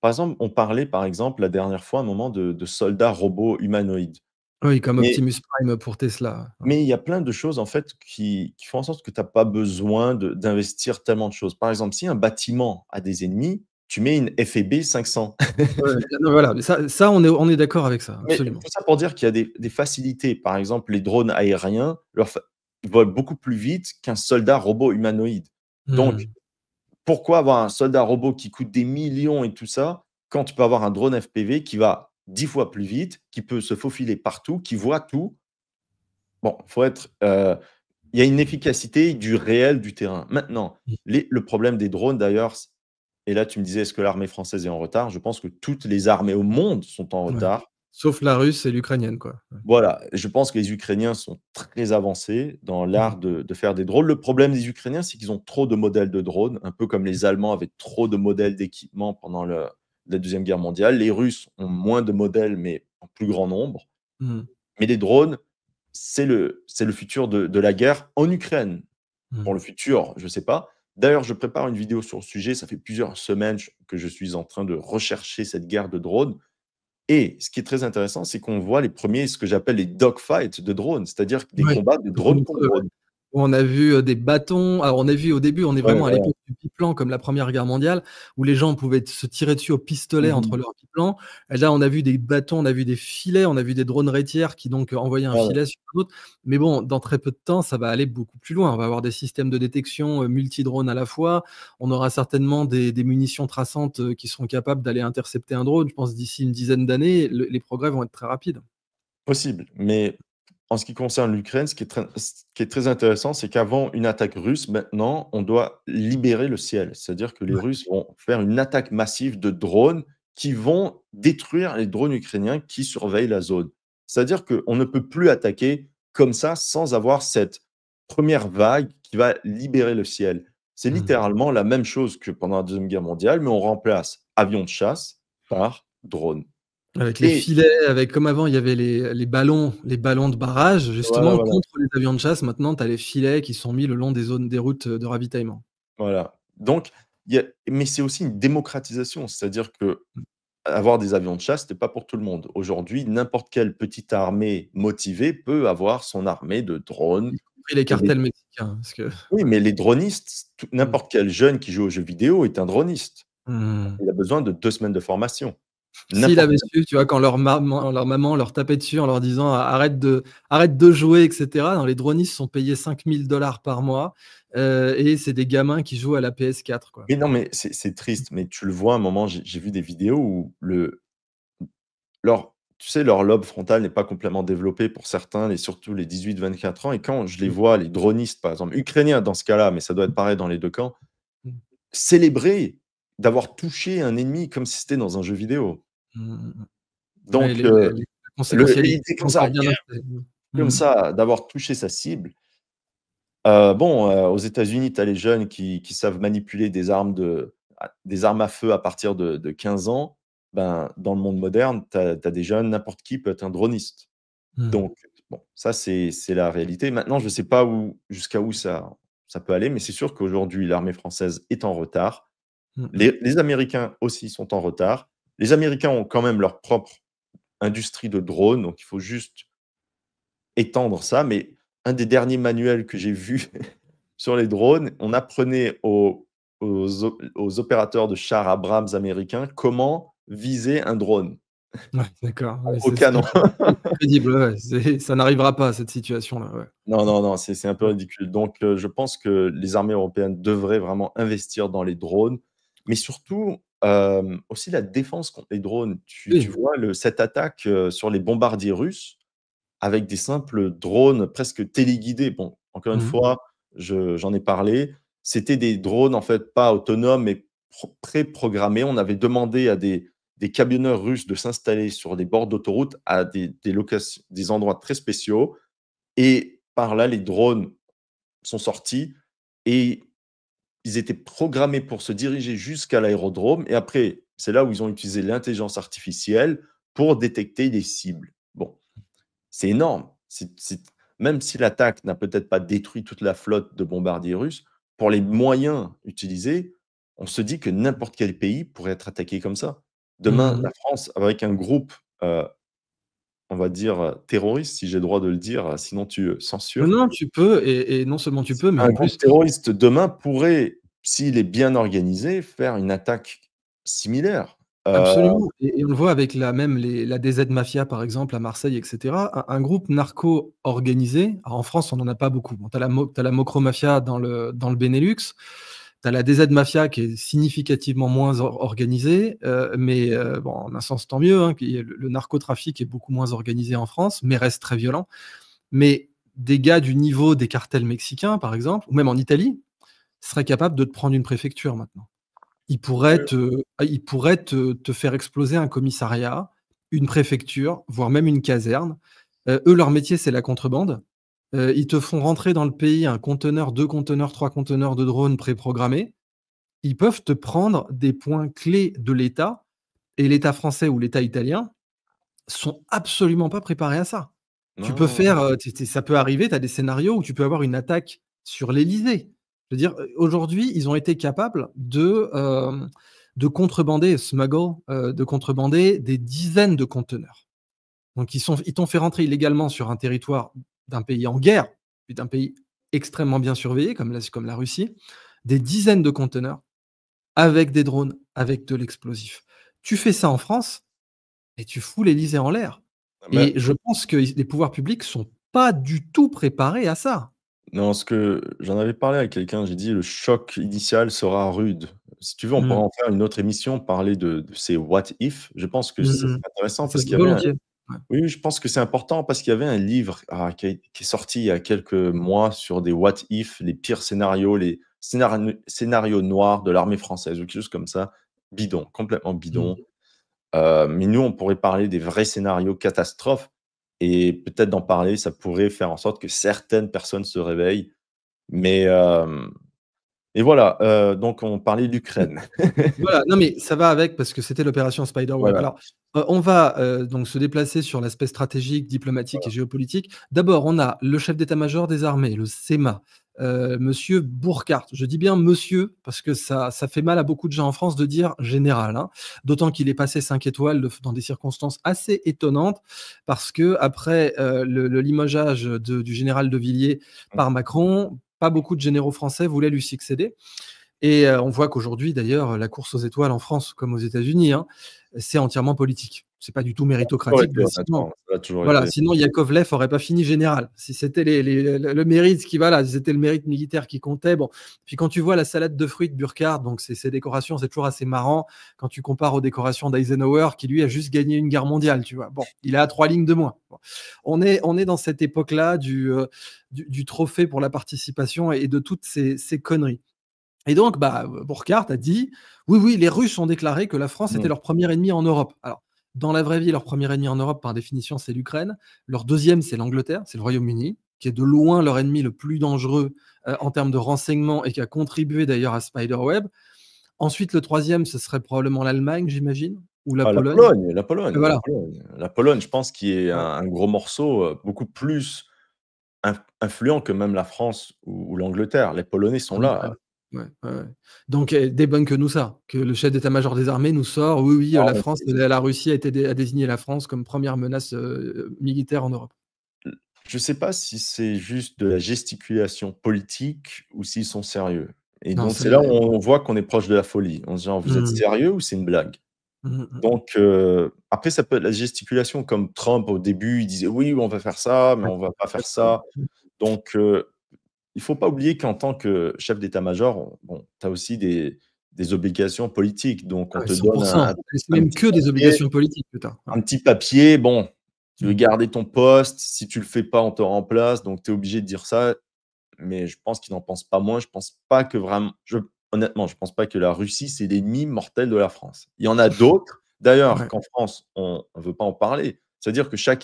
par exemple, on parlait, par exemple, la dernière fois, à un moment, de soldats robots humanoïdes. Oui, comme Mais Optimus Prime pour Tesla. Ouais. mais il y a plein de choses, en fait, qui font en sorte que tu as pas besoin d'investir tellement de choses. Par exemple, si un bâtiment a des ennemis, tu mets une FEB 500. Ouais, non, voilà, mais ça on est d'accord avec ça, Mais absolument. tout ça pour dire qu'il y a des facilités. Par exemple, les drones aériens, ils volent beaucoup plus vite qu'un soldat robot humanoïde. Donc, Mmh. pourquoi avoir un soldat robot qui coûte des millions et tout ça, quand tu peux avoir un drone FPV qui va 10 fois plus vite, qui peut se faufiler partout, qui voit tout? Bon, faut être, il y a une efficacité du réel du terrain. Maintenant, Mmh. le problème des drones d'ailleurs, et là tu me disais: «Est-ce que l'armée française est en retard?» Je pense que toutes les armées au monde sont en Ouais. retard. Sauf la russe et l'ukrainienne, quoi. Ouais. Voilà, je pense que les Ukrainiens sont très avancés dans Mmh. l'art de faire des drones. Le problème des Ukrainiens, c'est qu'ils ont trop de modèles de drones, un peu comme les Allemands avaient trop de modèles d'équipements pendant la Deuxième Guerre mondiale. Les Russes ont moins de modèles, mais en plus grand nombre. Mmh. Mais les drones, c'est le futur de la guerre en Ukraine. Pour Mmh. le futur, je ne sais pas. D'ailleurs, je prépare une vidéo sur le sujet. Ça fait plusieurs semaines que je suis en train de rechercher cette guerre de drones. Et ce qui est très intéressant, c'est qu'on voit les premiers, ce que j'appelle les dogfights de drones, c'est-à-dire des Ouais, combats de drone contre contre eux, ouais. drone. On a vu, des bâtons. Alors on a vu au début, on est Ouais, vraiment à voilà. l'époque du biplan comme la Première Guerre mondiale, où les gens pouvaient se tirer dessus au pistolet Mmh mh. entre leurs biplans. Et là, on a vu des bâtons, on a vu des filets, on a vu des drones laitières qui donc envoyaient un Ouais, ouais. filet sur un autre. Mais bon, dans très peu de temps, ça va aller beaucoup plus loin. On va avoir des systèmes de détection, multi-drones à la fois. On aura certainement des munitions traçantes, qui seront capables d'aller intercepter un drone. Je pense d'ici une dizaine d'années, les progrès vont être très rapides. Possible, mais en ce qui concerne l'Ukraine, ce qui est très intéressant, c'est qu'avant une attaque russe, maintenant, on doit libérer le ciel. C'est-à-dire que les Ouais. Russes vont faire une attaque massive de drones qui vont détruire les drones ukrainiens qui surveillent la zone. C'est-à-dire qu'on ne peut plus attaquer comme ça sans avoir cette première vague qui va libérer le ciel. C'est Mmh. littéralement la même chose que pendant la Deuxième Guerre mondiale, mais on remplace avions de chasse par drones. Avec les Et filets, avec comme avant il y avait les ballons de barrage voilà, justement voilà. contre les avions de chasse, maintenant tu as les filets qui sont mis le long des zones des routes, de ravitaillement. Voilà. Donc, mais c'est aussi une démocratisation, c'est-à-dire que Mmh. avoir des avions de chasse, c'était pas pour tout le monde. Aujourd'hui, n'importe quelle petite armée motivée peut avoir son armée de drones Y compris les et des cartels mexicains, parce que oui, mais les dronistes, mmh. n'importe quel jeune qui joue aux jeux vidéo est un droniste. Mmh. Il a besoin de 2 semaines de formation. S'il N'importe avait quel su, tu vois, quand leur maman leur tapait dessus en leur disant: «Arrête de jouer» et cetera. Non, les dronistes sont payés 5 000 $ par mois, et c'est des gamins qui jouent à la PS4, quoi. mais non, mais c'est triste, mais tu le vois à un moment, j'ai vu des vidéos où tu sais, leur lobe frontal n'est pas complètement développé pour certains et surtout les 18-24 ans et quand je les Mmh. vois, les dronistes, par exemple, ukrainiens dans ce cas-là, mais ça doit être pareil dans les 2 camps, Mmh. célébrer d'avoir touché un ennemi comme si c'était dans un jeu vidéo. Mmh mh, mmh. Ouais, Donc la il conséquentialité était est comme ça, encore bien installée. Mmh. comme Mmh. ça, d'avoir touché sa cible. Bon, aux États-Unis, tu as les jeunes qui savent manipuler des armes à feu à partir de 15 ans. Ben, dans le monde moderne, tu as des jeunes, n'importe qui peut être un droniste. Mmh. Donc bon, ça c'est la réalité. Maintenant, je ne sais pas jusqu'à où ça peut aller, mais c'est sûr qu'aujourd'hui, l'armée française est en retard. Mmh mh. Les Américains aussi sont en retard. Les Américains ont quand même leur propre industrie de drones, donc il faut juste étendre ça. Mais un des derniers manuels que j'ai vu sur les drones, on apprenait aux opérateurs de chars Abrams américains comment viser un drone Ouais, d'accord, oui, au c'est canon. pas crédible, ouais, ouais, ça n'arrivera pas cette situation-là, ouais. Non, non, non, c'est un peu Ouais. ridicule. Donc, je pense que les armées européennes devraient vraiment investir dans les drones, mais surtout, aussi la défense contre les drones. Tu Oui. vois cette attaque, sur les bombardiers russes avec des simples drones presque téléguidés. Bon, encore une Mmh. fois, j'en ai parlé. C'était des drones, en fait, pas autonomes, mais préprogrammés. On avait demandé à des camionneurs russes de s'installer sur des bords d'autoroute à des endroits très spéciaux et par là, les drones sont sortis et ils étaient programmés pour se diriger jusqu'à l'aérodrome et après, c'est là où ils ont utilisé l'intelligence artificielle pour détecter les cibles. Bon, c'est énorme. même si l'attaque n'a peut-être pas détruit toute la flotte de bombardiers russes, pour les moyens utilisés, on se dit que n'importe quel pays pourrait être attaqué comme ça. Demain, Mmh. la France, avec un groupe, on va dire, terroriste, si j'ai le droit de le dire, sinon tu, Non, censures. non, tu peux et non seulement tu peux, mais Un en groupe plus terroriste demain pourrait, s'il est bien organisé, faire une attaque similaire. absolument et on le voit avec la DZ Mafia, par exemple, à Marseille et cetera. Un groupe narco organisé, alors en France, on n'en a pas beaucoup. Bon, tu as la Mocro Mafia dans le Benelux. Tu as la DZ Mafia qui est significativement moins organisée, mais bon, en un sens, tant mieux, hein. Puis le narcotrafic est beaucoup moins organisé en France, mais reste très violent. Mais des gars du niveau des cartels mexicains, par exemple, ou même en Italie, seraient capables de te prendre une préfecture maintenant. Ils pourraient te faire exploser un commissariat, une préfecture, voire même une caserne. Eux, leur métier, c'est la contrebande. Ils te font rentrer dans le pays un conteneur, 2 conteneurs, 3 conteneurs de drones préprogrammés. Ils peuvent te prendre des points clés de l'État et l'État français ou l'État italien sont absolument pas préparés à ça. Tu peux Non, faire, tu ça peut arriver, tu as des scénarios où tu peux avoir une attaque sur l'Élysée. Je veux dire, aujourd'hui, ils ont été capables de contrebander, smuggle, de contrebander des dizaines de conteneurs. Donc ils t'ont fait rentrer illégalement sur un territoire d'un pays en guerre, puis d'un pays extrêmement bien surveillé comme la Russie, des dizaines de conteneurs avec des drones, avec de l'explosif. Tu fais ça en France et tu fous l'Élysée en l'air. Et mais je pense que les pouvoirs publics sont pas du tout préparés à ça. non, ce que j'en avais parlé à quelqu'un, j'ai dit: «Le choc initial sera rude». Si tu veux, on pourra Mmh. en faire une autre émission, parler de ces what if. Je pense que Mmh ça mh. serait intéressant Ça parce qu'il y avait un volontiers. Ouais. oui, oui, je pense que c'est important parce qu'il y avait un livre, qui est sorti il y a quelques mois sur des what if, les pires scénarios, les scénarios noirs de l'armée française ou quelque chose comme ça. Bidon, complètement Mmh. bidon. Mais nous, on pourrait parler des vrais scénarios catastrophes et peut-être d'en parler, ça pourrait faire en sorte que certaines personnes se réveillent. Mais, et voilà, donc on parlait de l'Ukraine. Voilà, non mais ça va avec parce que c'était l'opération Spiderweb. Voilà, Alors, on va, donc se déplacer sur l'aspect stratégique, diplomatique et géopolitique. D'abord, on a le chef d'état-major des armées, le CEMA, monsieur Burkhardt. Je dis bien monsieur parce que ça fait mal à beaucoup de gens en France de dire général, hein. D'autant qu'il est passé 5 étoiles dans des circonstances assez étonnantes parce qu'après, le limogeage du général de Villiers mmh, par Macron, pas beaucoup de généraux français voulaient lui succéder. Et on voit qu'aujourd'hui d'ailleurs, la course aux étoiles en France comme aux États-Unis, hein, c'est entièrement politique. C'est pas du tout toujours méritocratique, été sinon honnêtement, ça a toujours voilà, été. sinon Yakovlev aurait pas fini général. Si c'était le mérite qui voilà, si c'était le mérite militaire qui comptait, bon. Puis quand tu vois la salade de fruits de Burkhardt, donc ces décorations, c'est toujours assez marrant quand tu compares aux décorations d'Eisenhower qui lui a juste gagné une guerre mondiale, tu vois? Bon, il est à 3 lignes de moins. Bon. On est dans cette époque-là du trophée pour la participation et de toutes ces conneries. Et donc, bah, Burkhardt a dit: «Oui, oui, les Russes ont déclaré que la France était Mmh. leur premier ennemi en Europe». Alors, dans la vraie vie, leur premier ennemi en Europe, par définition, c'est l'Ukraine. Leur deuxième, c'est l'Angleterre, c'est le Royaume-Uni, qui est de loin leur ennemi le plus dangereux, en termes de renseignement et qui a contribué d'ailleurs à Spiderweb. Ensuite, le troisième, ce serait probablement l'Allemagne, j'imagine, ou la Ah, la Pologne. Pologne, la Et Pologne, la voilà, Pologne. La Pologne, je pense, qui est ouais, un gros morceau, beaucoup plus influent que même la France ou l'Angleterre. Les Polonais sont en là. Ukraine. Ouais, ouais, ouais. Donc, débunk-nous ça, que le chef d'état-major des armées nous sort: «Oui, oui, Non, la mais France, la Russie a désigné la France comme première menace, militaire en Europe». je sais pas si c'est juste de la gesticulation politique ou s'ils sont sérieux. Et Non, donc c'est c'est là où on voit qu'on est proche de la folie. On se dit: «Vous êtes mmh. sérieux ou c'est une blague?» Mmh mh. Donc, après ça peut être la gesticulation comme Trump au début, il disait: «Oui, on va faire ça, mais Ouais, on va pas faire exactement. ça». Donc, il faut pas oublier qu'en tant que chef d'état-major, bon, tu as aussi des obligations politiques. Donc on Ah, te donne 100. C'est un même petit que des papier obligations politiques que tu as. Ouais. un petit papier, bon, tu veux Mmh. garder ton poste, si tu le fais pas, on te remplace, donc tu es obligé de dire ça. Mais je pense qu'ils n'en pensent pas moins. Je pense pas que vraiment honnêtement, je pense pas que la Russie, c'est l'ennemi mortel de la France. Il y en a d'autres, d'ailleurs, Ouais. qu'en France, on ne veut pas en parler. C'est-à-dire que chaque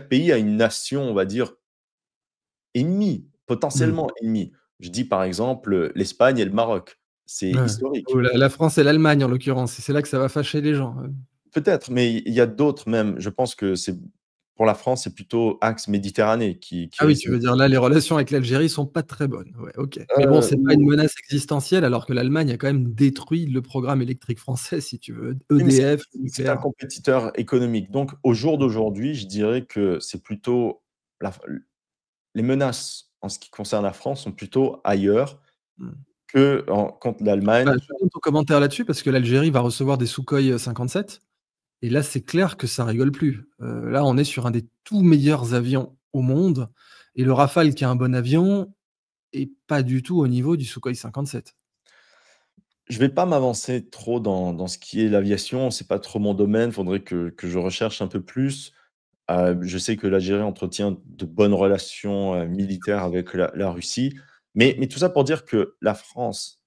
pays a une nation, on va dire, ennemie, Mmh. potentiellement ennemie. Je dis par exemple, l'Espagne et le Maroc. C'est Ouais. Ou historique. la France et l'Allemagne en l'occurrence, et c'est là que ça va fâcher les gens, Peut-être, mais il y a d'autres même. Je pense que c'est pour la France, c'est plutôt axe Méditerranée qui Ah oui, tu risque. veux dire là, les relations avec l'Algérie sont pas très bonnes. Ouais, OK. Mais bon, c'est pas une Ou menace existentielle alors que l'Allemagne a quand même détruit le programme électrique français, si tu veux, Oui, mais EDF, le c'est un nucléaire. compétiteur économique. Donc au jour d'aujourd'hui, je dirais que c'est plutôt la les menaces en ce qui concerne la France sont plutôt ailleurs Mmh. contre Bah, l'Allemagne. je donne ton commentaire là-dessus parce que l'Algérie va recevoir des Sukhoi 57 et là, c'est clair que ça rigole plus. Là, on est sur un des tout meilleurs avions au monde et le Rafale qui est un bon avion est pas du tout au niveau du Sukhoi 57. Je vais pas m'avancer trop dans ce qui est l'aviation, c'est pas trop mon domaine, faudrait que je recherche un peu plus. Je sais que l'Algérie entretient de bonnes relations, militaires avec la Russie, mais tout ça pour dire que la France,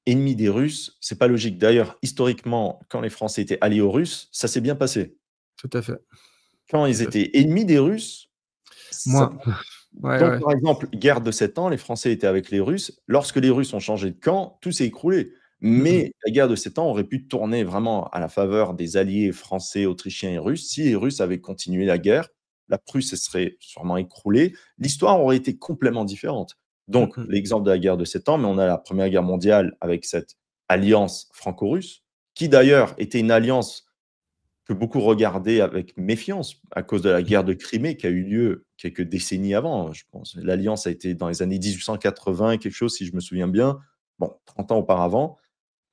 ennemie des Russes, c'est pas logique. D'ailleurs, historiquement, quand les Français étaient alliés aux Russes, ça s'est bien passé. Tout à fait, Quand tout ils à fait. étaient ennemis des Russes, ça. Moins. Ouais, Donc, ouais. par exemple, guerre de 7 ans, les Français étaient avec les Russes. Lorsque les Russes ont changé de camp, tout s'est écroulé. Mmh mh. Mais la guerre de 7 ans aurait pu tourner vraiment à la faveur des alliés français, autrichiens et russes. Si les Russes avaient continué la guerre, la Prusse se serait sûrement écroulée. L'histoire aurait été complètement différente. Mmh Donc, mh. l'exemple de la guerre de 7 ans, mais on a la Première Guerre mondiale avec cette alliance franco-russe, qui d'ailleurs était une alliance que beaucoup regardaient avec méfiance à cause de la guerre de Crimée qui a eu lieu quelques décennies avant, je pense. L'alliance a été dans les années 1880 quelque chose, si je me souviens bien. Bon, 30 ans auparavant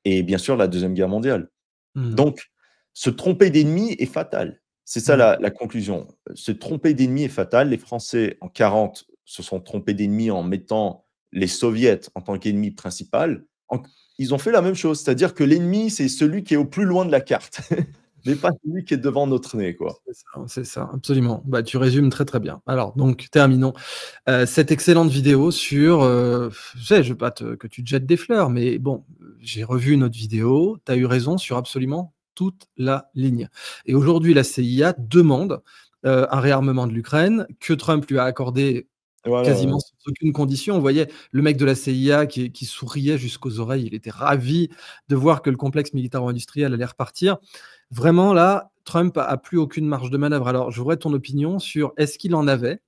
et bien sûr la deuxième guerre mondiale. Mmh. Donc, se tromper d'ennemi est fatal. C'est ça Mmh. la conclusion. Se tromper d'ennemi est fatal. Les Français, en 40 se sont trompés d'ennemi en mettant les Soviets en tant qu'ennemi principal. Ils ont fait la même chose, c'est-à-dire que l'ennemi, c'est celui qui est au plus loin de la carte, mais pas celui qui est devant notre nez, quoi. C'est ça, absolument. Bah, tu résumes très, très bien. Alors donc terminons, cette excellente vidéo sur, je sais, je veux pas te que tu te jettes des fleurs, mais bon, j'ai revu notre vidéo, tu as eu raison sur absolument toute la ligne et aujourd'hui la CIA demande, un réarmement de l'Ukraine que Trump lui a accordé Voilà, ouais. quasiment sans aucune condition. On voyait le mec de la CIA qui souriait jusqu'aux oreilles. Il était ravi de voir que le complexe militaro-industriel allait repartir. Vraiment là, Trump a plus aucune marge de manœuvre. Alors, je voudrais ton opinion sur est-ce qu'il en avait?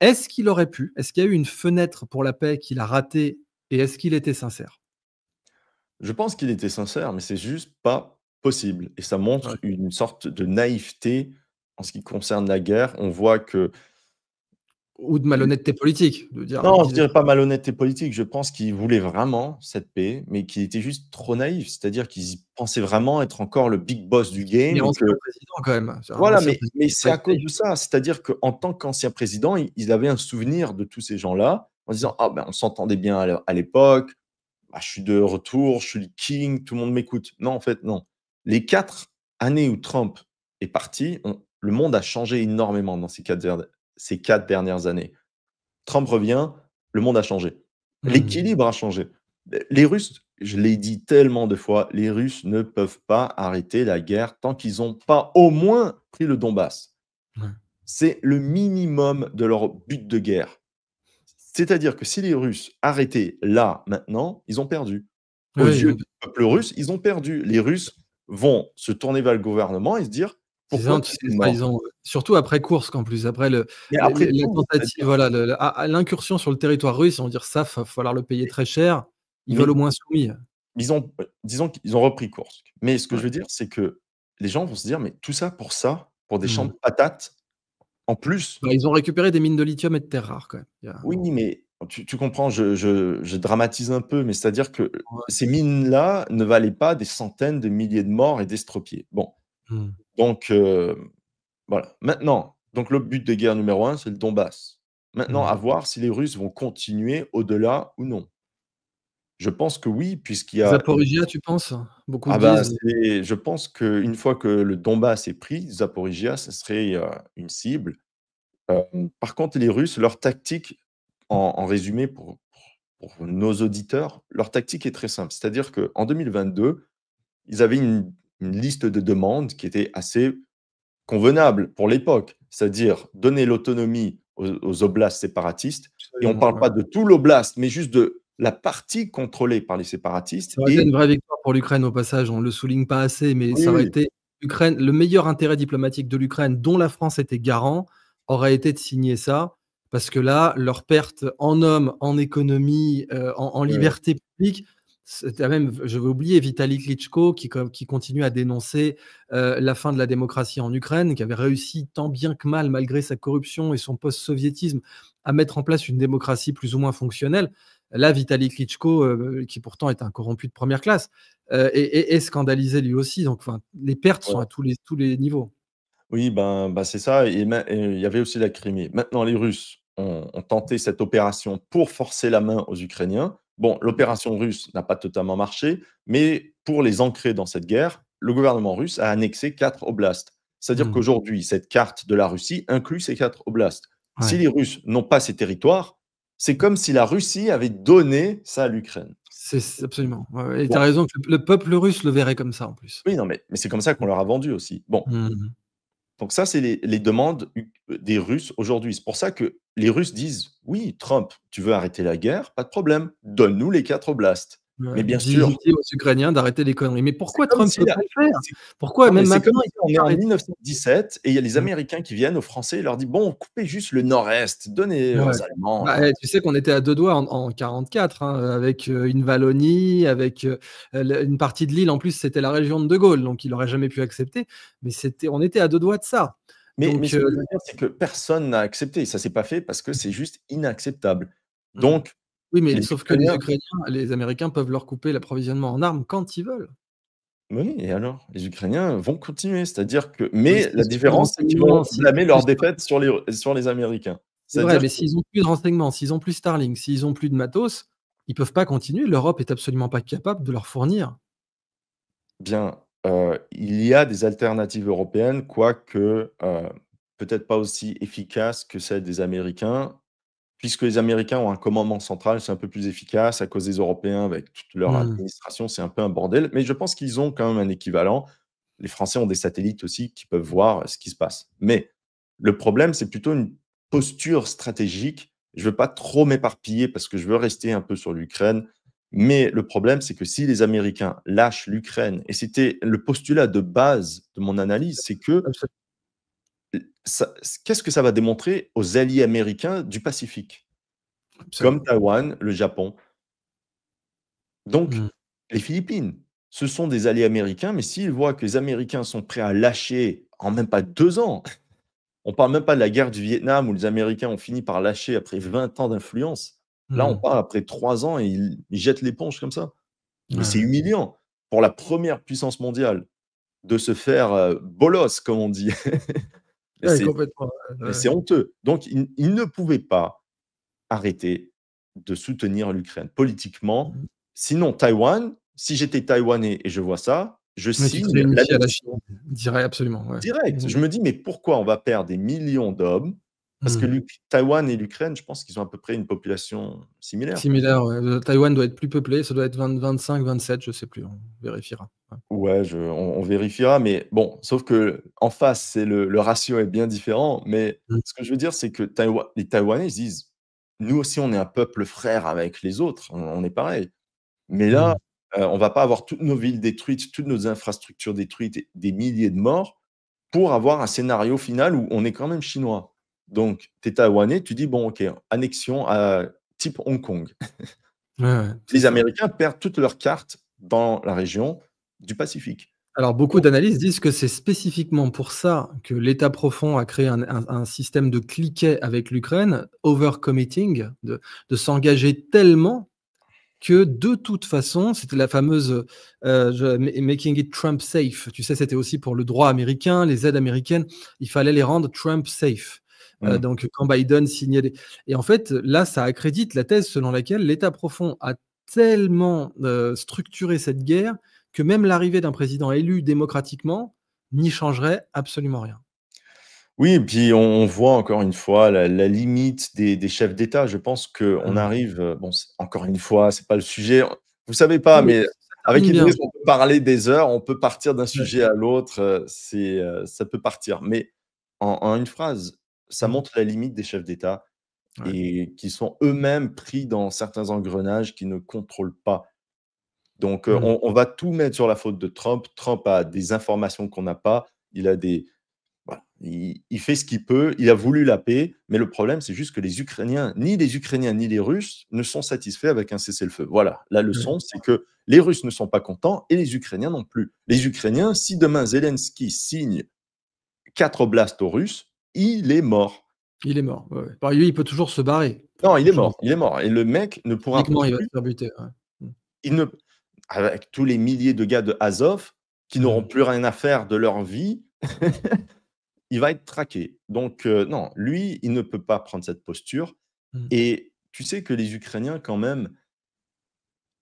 Est-ce qu'il aurait pu? Est-ce qu'il y a eu une fenêtre pour la paix qu'il a ratée et est-ce qu'il était sincère? Je pense qu'il était sincère, mais c'est juste pas possible et ça montre Ouais. une sorte de naïveté en ce qui concerne la guerre. On voit que. Ou de malhonnêteté politique, de dire: Non, je qu'ils dirais pas malhonnêteté politique. Je pense qu'il voulait vraiment cette paix, mais qu'il était juste trop naïf. C'est-à-dire qu'il pensait vraiment être encore le big boss du il est game et ancien que président quand même, c'est un voilà, ancien mais président c'est à cause respecté. de ça. C'est-à-dire qu'en tant qu'ancien président, il avait un souvenir de tous ces gens-là en disant: «Ah ben, on s'entendait bien à l'époque, bah, je suis de retour, je suis le king, tout le monde m'écoute». Non, en fait, non. Les 4 années où Trump est parti, le monde a changé énormément dans ces 4 dernières années. Trump revient, le monde a changé. Mmh. L'équilibre a changé. Les Russes, je l'ai dit tellement de fois, les Russes ne peuvent pas arrêter la guerre tant qu'ils n'ont pas au moins pris le Donbass. Ouais. C'est le minimum de leur but de guerre. C'est-à-dire que si les Russes arrêtaient là, maintenant, ils ont perdu. Aux Ouais, ils yeux ont du peuple russe, ils ont perdu. Les Russes vont se tourner vers le gouvernement et se dire: c'est «Pourquoi ça, tu tu es sais ça, ils mort?» ont surtout après Koursk en plus, après Mais après la tout, tentative, c'est-à-dire voilà, le à l'incursion sur le territoire russe, ils vont dire: «Ça, va falloir le payer très cher». Ils veulent mais au moins soumis. disons qu'ils ont repris Koursk. Mais ce que je Ouais. veux dire, c'est que les gens vont se dire: «Mais tout ça pour ça? Pour des champs Mmh. de patates?» En plus, Bah, ils ont récupéré des mines de lithium et de terres rares quand même. Il y a oui, mais tu comprends, je dramatise un peu, mais c'est-à-dire que, ouais. ces mines-là ne valaient pas des centaines de milliers de morts et d'estropiés. Bon, Mmh. donc voilà. Maintenant, donc le but de guerre numéro un, c'est le Donbass. Maintenant, Mmh. à voir si les Russes vont continuer au-delà ou non. Je pense que oui, puisqu'il y a une. Zaporijia, tu penses? Beaucoup Ah bah, disent. je pense qu'une fois que le Donbass est pris, Zaporijia, ce serait, une cible. Par contre, les Russes, leur tactique, en résumé pour nos auditeurs, leur tactique est très simple. C'est-à-dire qu'en 2022, ils avaient une liste de demandes qui était assez convenable pour l'époque. C'est-à-dire donner l'autonomie aux oblasts séparatistes et on ne Absolument, parle ouais. pas de tout l'oblast, mais juste de la partie contrôlée par les séparatistes Ça aurait été et une vraie victoire pour l'Ukraine au passage, on le souligne pas assez, mais oui, ça aurait oui. été l'Ukraine, le meilleur intérêt diplomatique de l'Ukraine, dont la France était garant, aurait été de signer ça. Parce que là, leur perte en hommes, en économie, en Ouais, liberté publique, c'était même, je vais oublier Vitali Klitschko qui continue à dénoncer la fin de la démocratie en Ukraine, qui avait réussi tant bien que mal, malgré sa corruption et son post-soviétisme, à mettre en place une démocratie plus ou moins fonctionnelle. Là, Vitali Klitschko, qui pourtant est un corrompu de première classe, est scandalisé lui aussi. Donc, enfin, les pertes sont ouais. à tous les niveaux. Oui, ben, c'est ça et il y avait aussi la Crimée. Maintenant les Russes ont tenté cette opération pour forcer la main aux Ukrainiens. Bon, l'opération russe n'a pas totalement marché, mais pour les ancrer dans cette guerre, le gouvernement russe a annexé 4 oblasts. C'est-à-dire Mmh. qu'aujourd'hui, cette carte de la Russie inclut ces 4 oblasts. Si Ouais. les Russes n'ont pas ces territoires, c'est comme si la Russie avait donné ça à l'Ukraine. C'est absolument. Ouais, ouais, et tu as Bon, raison que le peuple russe le verrait comme ça en plus. oui, non, mais c'est comme ça qu'on leur a vendu aussi. Bon, Mmh mh. donc ça, c'est les demandes des Russes aujourd'hui. C'est pour ça que les Russes disent: «Oui, Trump, tu veux arrêter la guerre? Pas de problème, donne-nous les 4 oblasts». Mais Ouais, bien dis sûr, aux Ukrainiens d'arrêter les conneries. Mais c'est pourquoi comme Trump si peut là pas le faire? c'est Pourquoi non, mais même c'est comme maintenant il si peut on est pas en arrêter? 1917 et il y a les Mmh. Américains qui viennent aux Français et leur dit: «Bon, coupez juste le nord-est, donnez Ouais. aux Allemands Bah, là». tu sais qu'on était à 2 doigts en 44, hein, avec, une Wallonie, avec, le une partie de l'île en plus c'était la région de De Gaulle, donc il aurait jamais pu accepter. Mais on était à 2 doigts de ça. Mais Donc, ce que je veux dire, c'est que personne n'a accepté. Ça s'est pas fait parce que c'est juste inacceptable. mmh. Donc Oui, mais les sauf que Ukrainiens les Américains peuvent leur couper l'approvisionnement en armes quand ils veulent. oui et alors? Les Ukrainiens vont continuer, c'est-à-dire que Mais mais la s'ils ont plus de différence, c'est qu'ils vont renseignements, s'ils ont blâmer plus leur défaite sur les Américains. c'est vrai, C'est-à-dire mais que s'ils ont plus de renseignements, s'ils ont plus Starlink, s'ils ont plus de matos, ils peuvent pas continuer. L'Europe est absolument pas capable de leur fournir. bien, il y a des alternatives européennes, quoique, peut-être pas aussi efficaces que celles des Américains, puisque les Américains ont un commandement central, c'est un peu plus efficace à cause des Européens avec toute leur Mmh. administration, c'est un peu un bordel, mais je pense qu'ils ont quand même un équivalent. Les Français ont des satellites aussi qui peuvent voir ce qui se passe. Mais le problème, c'est plutôt une posture stratégique. Je veux pas trop m'éparpiller parce que je veux rester un peu sur l'Ukraine. Mais le problème, c'est que si les Américains lâchent l'Ukraine, et c'était le postulat de base de mon analyse, c'est que qu'est-ce que ça va démontrer aux alliés américains du Pacifique, comme Absolument. Taïwan, le Japon. Donc, Mmh. les Philippines, ce sont des alliés américains, mais s'ils voient que les Américains sont prêts à lâcher en même pas 2 ans. On parle même pas de la guerre du Vietnam où les Américains ont fini par lâcher après 20 ans d'influence. Là, on Mmh. parle après 3 ans et ils jettent l'éponge comme ça. Ouais, Mais c'est ouais. humiliant pour la première puissance mondiale de se faire, bolos comme on dit. Mais Ouais, c'est complètement, ouais, mais ouais. c'est honteux. Donc ils ne pouvaient pas arrêter de soutenir l'Ukraine politiquement. Mmh. Sinon Taïwan, si j'étais taïwanais et je vois ça, je Ouais, tu te signe réunifies à la Chine, l'annexion. dirais absolument, ouais. Direct. Mmh. Je me dis: «Mais pourquoi on va perdre des millions d'hommes?» parce que Mmh. Taïwan et l'Ukraine, je pense qu'ils ont à peu près une population similaire. Similaire, ouais, Taïwan doit être plus peuplé, ça doit être 25-27, je sais plus, on vérifiera. Ouais. Ouais, on vérifiera, mais bon, sauf qu'en face, c'est le ratio est bien différent, mais Mmh. ce que je veux dire, c'est que les Taïwanais, ils se disent: «Nous aussi, on est un peuple frère avec les autres, on est pareil». Mais là, Mmh. on va pas avoir toutes nos villes détruites, toutes nos infrastructures détruites et des milliers de morts pour avoir un scénario final où on est quand même chinois. Donc tu es taïwanais, tu dis: «Bon OK, annexion à type Hong Kong». Ouais, ouais, c'est Les ça. Américains perdent toutes leurs cartes dans la région du Pacifique. Alors beaucoup Donc d'analystes disent que c'est spécifiquement pour ça que l'État profond a créé un système de cliquet avec l'Ukraine, overcommitting, de s'engager tellement que de toute façon, c'était la fameuse, making it Trump safe. Tu sais, c'était aussi pour le droit américain, les aides américaines, il fallait les rendre Trump safe. mmh. Donc quand Biden signait des et en fait, là, ça accrédite la thèse selon laquelle l'État profond a tellement, structuré cette guerre que même l'arrivée d'un président élu démocratiquement n'y changerait absolument rien. Oui et puis on voit encore une fois la limite des chefs d'État. Je pense qu'on Mmh. arrive, bon, c'est encore une fois, c'est pas le sujet. Vous savez pas, Non, mais mais ça avec termine bien. Idriss, on peut parler des heures, on peut partir d'un Ouais, sujet à l'autre, ça peut partir. Mais en une phrase, ça mmh, montre la limite des chefs d'État ouais. et qui sont eux-mêmes pris dans certains engrenages qu'ils ne contrôlent pas. Donc, Mmh. on va tout mettre sur la faute de Trump. Trump a des informations qu'on n'a pas. Il a des voilà, il fait ce qu'il peut. Il a voulu la paix, mais le problème, c'est juste que les Ukrainiens ni les Russes ne sont satisfaits avec un cessez-le-feu. Voilà, la Ouais. leçon, c'est que les Russes ne sont pas contents et les Ukrainiens non plus. Les Ukrainiens, si demain Zelensky signe 4 oblasts aux Russes, il est mort. Il est mort, ouais, ouais. Bah, lui, il peut toujours se barrer. Il peut Non, toujours il est mort et le mec ne pourra physiquement, il va se plus faire buter, ouais. Mmh. il ne avec tous les milliers de gars de Azov qui n'auront Mmh. plus rien à faire de leur vie, il va être traqué. Donc, non, lui, il ne peut pas prendre cette posture Mmh. et tu sais que les Ukrainiens quand même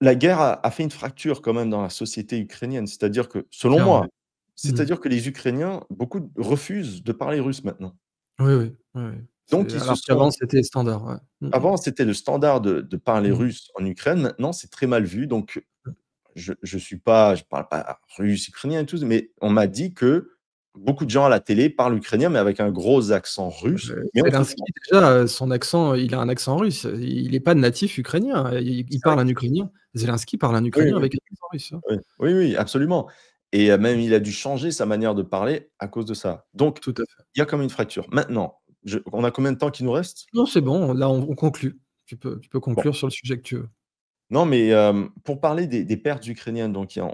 la guerre a fait une fracture quand même dans la société ukrainienne. C'est-à-dire que, selon Clairement. moi, Mmh. c'est-à-dire que les Ukrainiens, beaucoup refusent de parler russe maintenant. Oui, oui, oui, oui. Donc C'est ils se alors qu'avant, sont c'était standard, ouais. Mmh mh. avant, c'était le standard de parler Mmh. russe en Ukraine. Maintenant, c'est très mal vu. Donc Mmh. je parle pas russe, ukrainien et tout, mais on m'a dit que beaucoup de gens à la télé parlent ukrainien, mais avec un gros accent russe, mais on se Zelensky comprend. déjà, son accent, il a un accent russe. Il est pas natif ukrainien. Il C'est vrai parle un que ukrainien. Zelensky parle un oui, ukrainien oui, avec un accent russe, hein. oui. Oui, oui, absolument et même il a dû changer sa manière de parler à cause de ça. Donc Tout à fait. il y a comme une fracture. Maintenant, on a combien de temps qui nous reste? Non, c'est bon, là, on conclut. Tu peux Bon, conclure sur le sujet que tu veux. non, mais pour parler des pertes ukrainiennes, donc il y a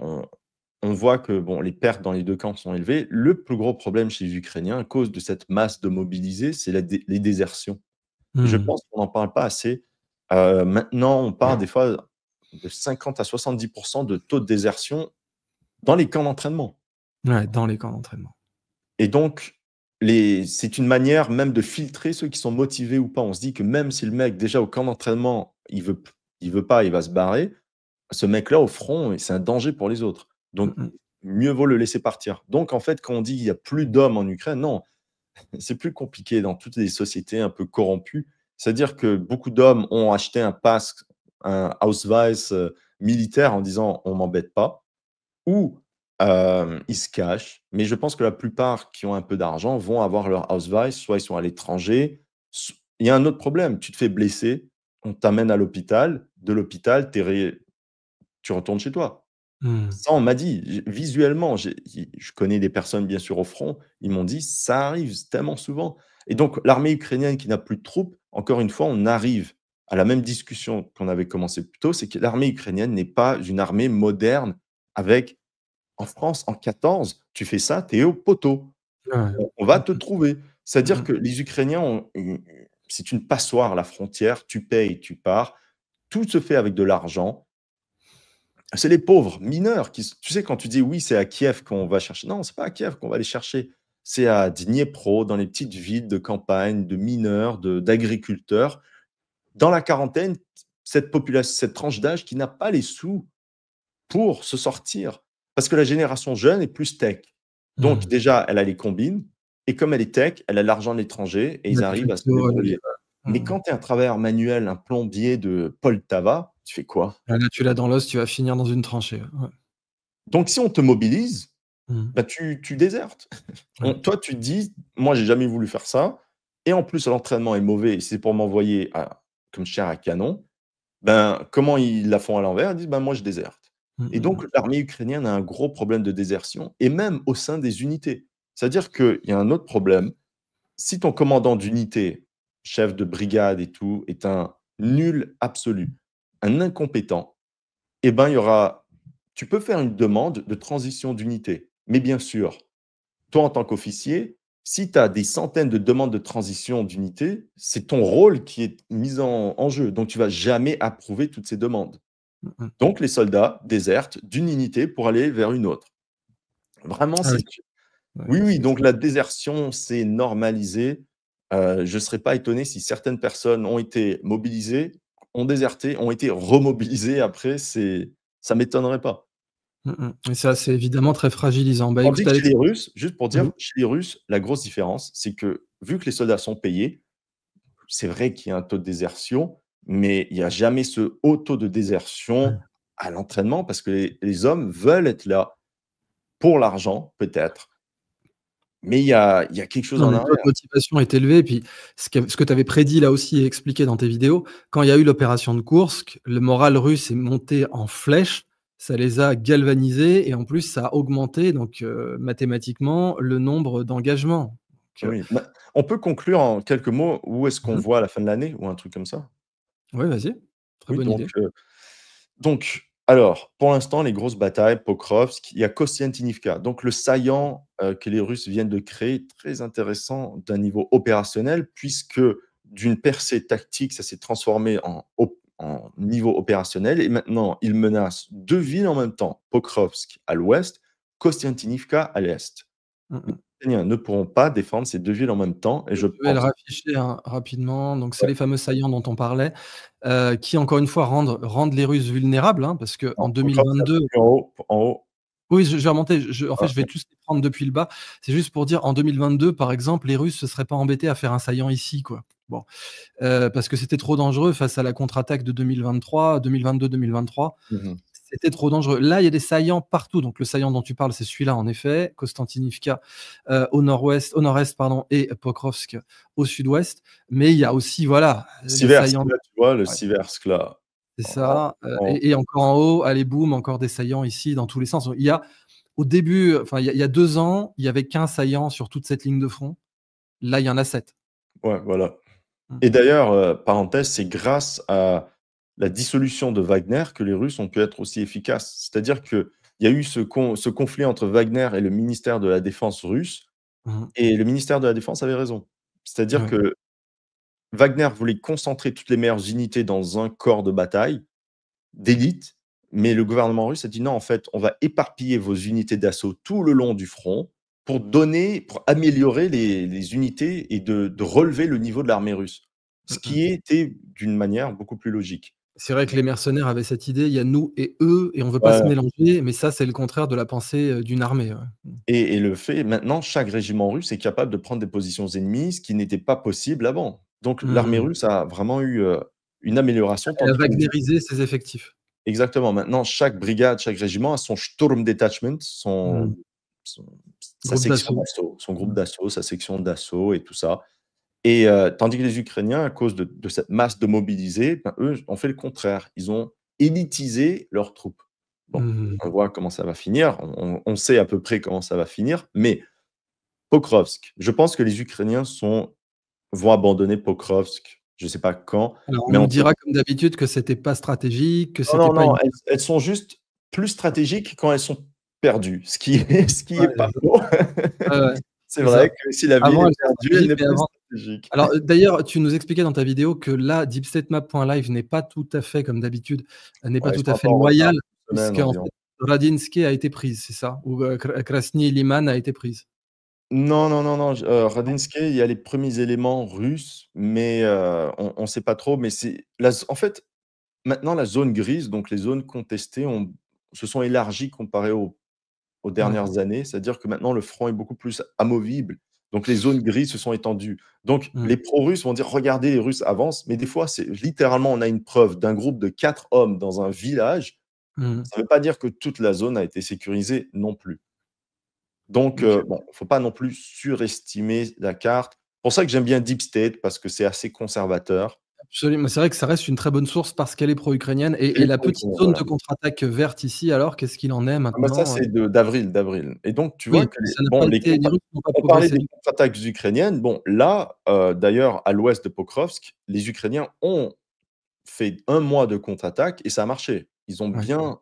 on voit que bon, les pertes dans les 2 camps sont élevées. Le plus gros problème chez les Ukrainiens, à cause de cette masse de mobilisés, c'est les désertions. Et je Mmh. pense qu'on n'en parle pas assez. Maintenant, on parle des fois de 50 à 70 de taux de désertion dans les camps d'entraînement. Ouais, dans les camps d'entraînement. Et donc, c'est une manière même de filtrer ceux qui sont motivés ou pas. On se dit que même si le mec, déjà au camp d'entraînement, il veut pas, il va se barrer, ce mec-là au front, c'est un danger pour les autres. Mmh Donc, mh. mieux vaut le laisser partir. Donc, en fait, quand on dit qu'il y a plus d'hommes en Ukraine, non, c'est plus compliqué dans toutes les sociétés un peu corrompues. C'est-à-dire que beaucoup d'hommes ont acheté un pass, un Ausweis militaire en disant on m'embête pas, ou ils se cachent. Mais je pense que la plupart qui ont un peu d'argent vont avoir leur Ausweis, soit ils sont à l'étranger. Il y a un autre problème, tu te fais blesser, on t'amène à l'hôpital, de l'hôpital, tu retournes chez toi. Mmh. Ça, on m'a dit, visuellement, je connais des personnes, bien sûr, au front, ils m'ont dit: «Ça arrive tellement souvent» et donc l'armée ukrainienne qui n'a plus de troupes, encore une fois, on arrive à la même discussion qu'on avait commencé plus tôt, c'est que l'armée ukrainienne n'est pas une armée moderne avec en France, en 14, tu fais ça, tu es au poteau. Ouais. On va Mmh te mh. trouver. Mmh C'est-à-dire mh. que les Ukrainiens ont une c'est une passoire, à la frontière, tu payes, tu pars. Tout se fait avec de l'argent. C'est les pauvres mineurs qui s tu sais, quand tu dis: «Oui, c'est à Kiev qu'on va chercher», non, c'est pas à Kiev qu'on va les chercher. C'est à Dniepro, dans les petites villes de campagne, de mineurs, d'agriculteurs. Dans la quarantaine, cette tranche d'âge qui n'a pas les sous pour se sortir. Parce que la génération jeune est plus tech. Donc Mmh. déjà, elle a les combines et comme elle est tech, elle a l'argent de l'étranger et ils La arrivent à se crypto, les débrouiller. mmh Mais mh. quand tu es un travailleur manuel, un plombier de Poltava, tu fais quoi? Ah là, tu l'as dans l'os, tu vas finir dans une tranchée, ouais. Donc si on te mobilise, Mmh. bah, tu désertes. Ouais. Toi, tu te dis: «Moi, j'ai jamais voulu faire ça et en plus l'entraînement est mauvais et c'est pour m'envoyer à comme chair à canon». Ben, comment ils la font à l'envers? Ils disent: «Ben, moi, je déserte» Mmh et mh donc mh. l'armée ukrainienne a un gros problème de désertion et même au sein des unités. C'est-à-dire qu'il y a un autre problème, si ton commandant d'unité, chef de brigade et tout, est un nul absolu, un incompétent, et ben, il y aura tu peux faire une demande de transition d'unité. Mais bien sûr, toi, en tant qu'officier, si tu as des centaines de demandes de transition d'unité, c'est ton rôle qui est mis en jeu. Donc tu vas jamais approuver toutes ces demandes. Mmh mh. Donc les soldats désertent d'une unité pour aller vers une autre. Vraiment, Ah oui, c'est ouais, oui, oui, donc c'est la désertion, c'est normalisé. Je ne serais pas étonné si certaines personnes ont été mobilisées, ont déserté, ont été remobilisées après, ça m'étonnerait pas. mmh mh et ça, c'est évidemment très fragilisant. Bah, Tandis écoute que chez Alex les Russes, juste pour mmh dire, chez les Russes, la grosse différence, c'est que vu que les soldats sont payés, c'est vrai qu'il y a un taux de désertion, mais il y a jamais ce haut taux de désertion ouais. à l'entraînement parce que les hommes veulent être là pour l'argent, peut-être, mais il y a quelque chose Non, en mais le taux de arrière. motivation est élevé et puis ce que tu avais prédit là aussi et expliqué dans tes vidéos, quand il y a eu l'opération de Koursk, le moral russe est monté en flèche. ça les a galvanisés et en plus ça a augmenté donc mathématiquement le nombre d'engagements. Donc Oui, bah, on peut conclure en quelques mots où est-ce qu'on mmh voit à la fin de l'année ou un truc comme ça? ouais, vas-y, très Oui, bonne idée. alors, pour l'instant, les grosses batailles, Pokrovsk, il y a Kostiantynivka. Donc le saillant, que les Russes viennent de créer, très intéressant d'un niveau opérationnel, puisque d'une percée tactique, ça s'est transformé en niveau opérationnel et maintenant ils menacent 2 villes en même temps, Pokrovsk à l'ouest, Kostiantynivka à l'est. Mmh Les mh. Ukrainiens ne pourront pas défendre ces 2 villes en même temps et je Je vais le pense rafficher, hein, rapidement. Donc c'est ouais, les fameux saillants dont on parlait, qui encore une fois rendent les Russes vulnérables, hein, parce qu'en non, Pokrovsk, c'est un peu 2022 plus en haut, oui, je vais remonter. En fait, ah, je vais tous les prendre depuis le bas. C'est juste pour dire, en 2022, par exemple, les Russes se seraient pas embêtés à faire un saillant ici, quoi. Bon, parce que c'était trop dangereux face à la contre-attaque de 2023, 2022-2023. mmh. C'était trop dangereux. Là, il y a des saillants partout. Donc le saillant dont tu parles, c'est celui-là, en effet, Kostantinivka, au nord-est, pardon, et Pokrovsk au sud-ouest. Mais il y a aussi, voilà, les Siversk, saillants là, tu vois, le ouais, Siversk, là, c'est en ça, en et encore en haut, allez boum, encore des saillants ici dans tous les sens. Il y a au début, enfin, il y a 2 ans, il y avait qu'un saillant sur toute cette ligne de front. Là, il y en a 7. ouais, voilà. Mmh. Et d'ailleurs, parenthèse, c'est grâce à la dissolution de Wagner que les Russes ont pu être aussi efficaces. C'est-à-dire qu'il y a eu ce conflit entre Wagner et le ministère de la Défense russe Mmh. et le ministère de la Défense avait raison. C'est-à-dire Ouais. que Wagner voulait concentrer toutes les meilleures unités dans un corps de bataille d'élite, mais le gouvernement russe a dit: «Non, en fait, on va éparpiller vos unités d'assaut tout le long du front pour améliorer les unités et de relever le niveau de l'armée russe». Ce Mmh mh. qui était d'une manière beaucoup plus logique. C'est vrai que les mercenaires avaient cette idée, il y a nous et eux et on veut pas se Voilà mélanger, mais ça, c'est le contraire de la pensée, d'une armée, ouais. Mmh. et le fait maintenant, chaque régiment russe est capable de prendre des positions ennemies, ce qui n'était pas possible avant. Donc l'armée Mmh. russe a vraiment eu, une amélioration Elle a tandis que les wagnérisé ses effectifs. exactement, maintenant chaque brigade, chaque régiment a son Sturm Detachment, Mmh. son sa Groupe section d'assaut. d'assaut, son groupe Mmh. d'assaut, sa section d'assaut et tout ça et tandis que les Ukrainiens, à cause de cette masse de mobilisés, ben, eux, ont fait le contraire. Ils ont élitisé leurs troupes. Bon, on Mmh. voit comment ça va finir, on sait à peu près comment ça va finir, mais Pokrovsk, je pense que les Ukrainiens vont abandonner Pokrovsk, je ne sais pas quand, Alors on mais nous entre dira comme d'habitude que c'était pas stratégique, que non, c'était non, pas non, une elles sont juste plus stratégiques quand elles sont perdues, ce qui est ouais, pas faux. ouais, ouais, C'est c'est vrai ça. que si la ville Avant, est elles sont perdue, elle stratégiques, n'est mais plus avant stratégique. alors, d'ailleurs, tu nous expliquais dans ta vidéo que là, deepstatemap.live n'est pas tout à fait comme d'habitude, n'est pas Ouais, ils tout sont à un fait peu en retard, loyal une semaine puisqu'en fait, environ. Radinske a été prise, c'est ça? Ou, Krasny Liman a été prise? Non, non, non, non, Radinske, il y a les premiers éléments russes, mais on ne sait pas trop, mais c'est la z en fait, maintenant la zone grise, donc les zones contestées se sont élargies comparé aux Ouais. dernières années. C'est-à-dire que maintenant le front est beaucoup plus amovible, donc les zones grises se sont étendues. Donc Mmh. les pro-russes vont dire: «Regardez, les Russes avancent», mais des fois, c'est littéralement, on a une preuve d'un groupe de 4 hommes dans un village. Mmh. Ça ne veut pas dire que toute la zone a été sécurisée non plus. Donc OK. bon, faut pas non plus surestimer la carte. Pour ça que j'aime bien Deep State parce que c'est assez conservateur Absolument, c'est vrai que ça reste une très bonne source parce qu'elle est pro-ukrainienne et et les la petite pro-ukrainiens, zone voilà. de contre-attaque verte ici alors, qu'est-ce qu'il en est Ah bah, ça, maintenant? c'est d'avril et donc tu vois Oui, que les ça n'a bon, pas été les Russes n'ont pas on parlait progressé des du contre-attaques ukrainiennes. Bon, là, d'ailleurs, à l'ouest de Pokrovsk, les Ukrainiens ont fait un mois de contre-attaque et ça a marché. Ils ont ouais. bien,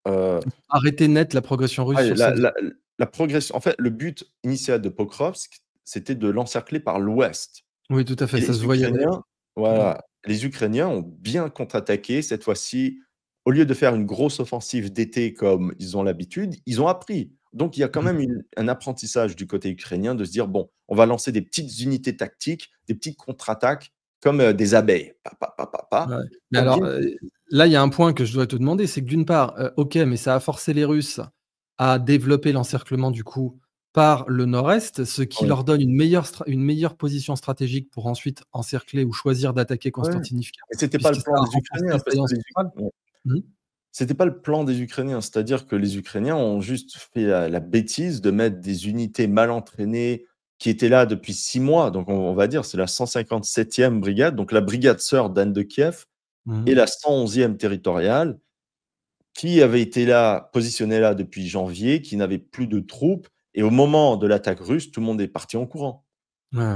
heu, Arrêter net la progression russe ouais, sur cette zone. la progression en fait, le but initial de Pokrovsk, c'était de l'encercler par l'ouest. Oui, tout à fait, Et ça les se voyait d'ailleurs. Ukrainiens Mmh. voilà, les Ukrainiens ont bien contre-attaqué cette fois-ci. Au lieu de faire une grosse offensive d'été comme ils ont l'habitude, ils ont appris. Donc il y a quand Mmh. même un apprentissage du côté ukrainien de se dire: «Bon, on va lancer des petites unités tactiques, des petites contre-attaques comme, des abeilles, pa pa pa pa pa, Ouais. Mais pour bien» alors, là, il y a un point que je dois te demander, c'est que d'une part, OK, mais ça a forcé les Russes à développer l'encerclement du coup par le nord-est, ce qui oui. leur donne une meilleure position stratégique pour ensuite encercler ou choisir d'attaquer Ouais, Constantinivka, mais c'était pas puisque le ça plan a des renforcé Ukrainiens le parce saillant que central. Mmh. c'était pas le plan des Ukrainiens. C'est-à-dire que les Ukrainiens ont juste fait la bêtise de mettre des unités mal entraînées qui étaient là depuis 6 mois. Donc on va dire, c'est la 157e brigade, donc la brigade sœur d'Anne de Kiev Mmh et mh. la 111e territoriale qui avait été là, positionné là depuis janvier, qui n'avait plus de troupes et au moment de l'attaque russe, tout le monde est parti en courant. Ouais, ouais.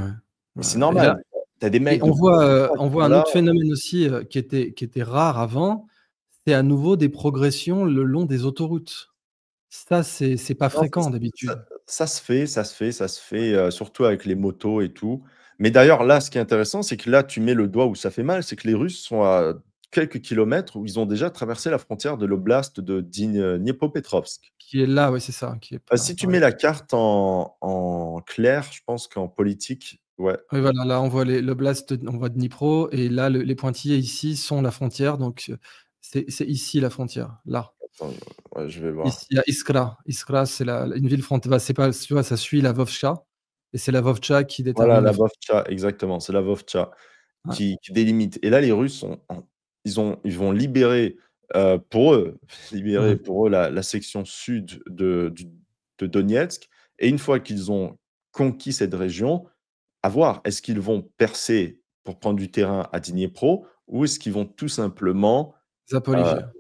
Et Ouais, c'est ouais et là normal. Tu as des et mecs de on qui voit sont un là. autre phénomène aussi, qui était rare avant, c'est à nouveau des progressions le long des autoroutes. Ça, c'est pas Non, fréquent ça d'habitude. ça se fait, surtout avec les motos et tout. Mais d'ailleurs, là, ce qui est intéressant, c'est que là, tu mets le doigt où ça fait mal, c'est que les Russes sont à quelques kilomètres où ils ont déjà traversé la frontière de l'oblast de Dniepropetrovsk. Qui est là, ouais, c'est ça, qui est Si tu par mets la carte en clair, je pense qu'en politique, ouais, oui, voilà, là, on voit l'oblast, on voit Dnipro et là, les pointillés ici sont la frontière, donc c'est ici la frontière, là. attends, ouais, je vais voir. Ici, il y a Iskra. Iskra, c'est une ville frontière. Bah, c'est pas, tu vois, ça suit la Vovcha et c'est la Vovcha qui Voilà, détermine la les frontières. Vovcha, exactement, c'est la Vovcha Ouais. qui délimite et là, les Russes ils vont libérer, pour eux, libérer Mmh. pour eux la section sud de Donetsk et une fois qu'ils ont conquis cette région, à voir, est-ce qu'ils vont percer pour prendre du terrain à Dniepro ou est-ce qu'ils vont tout simplement, heu, Zaporijia.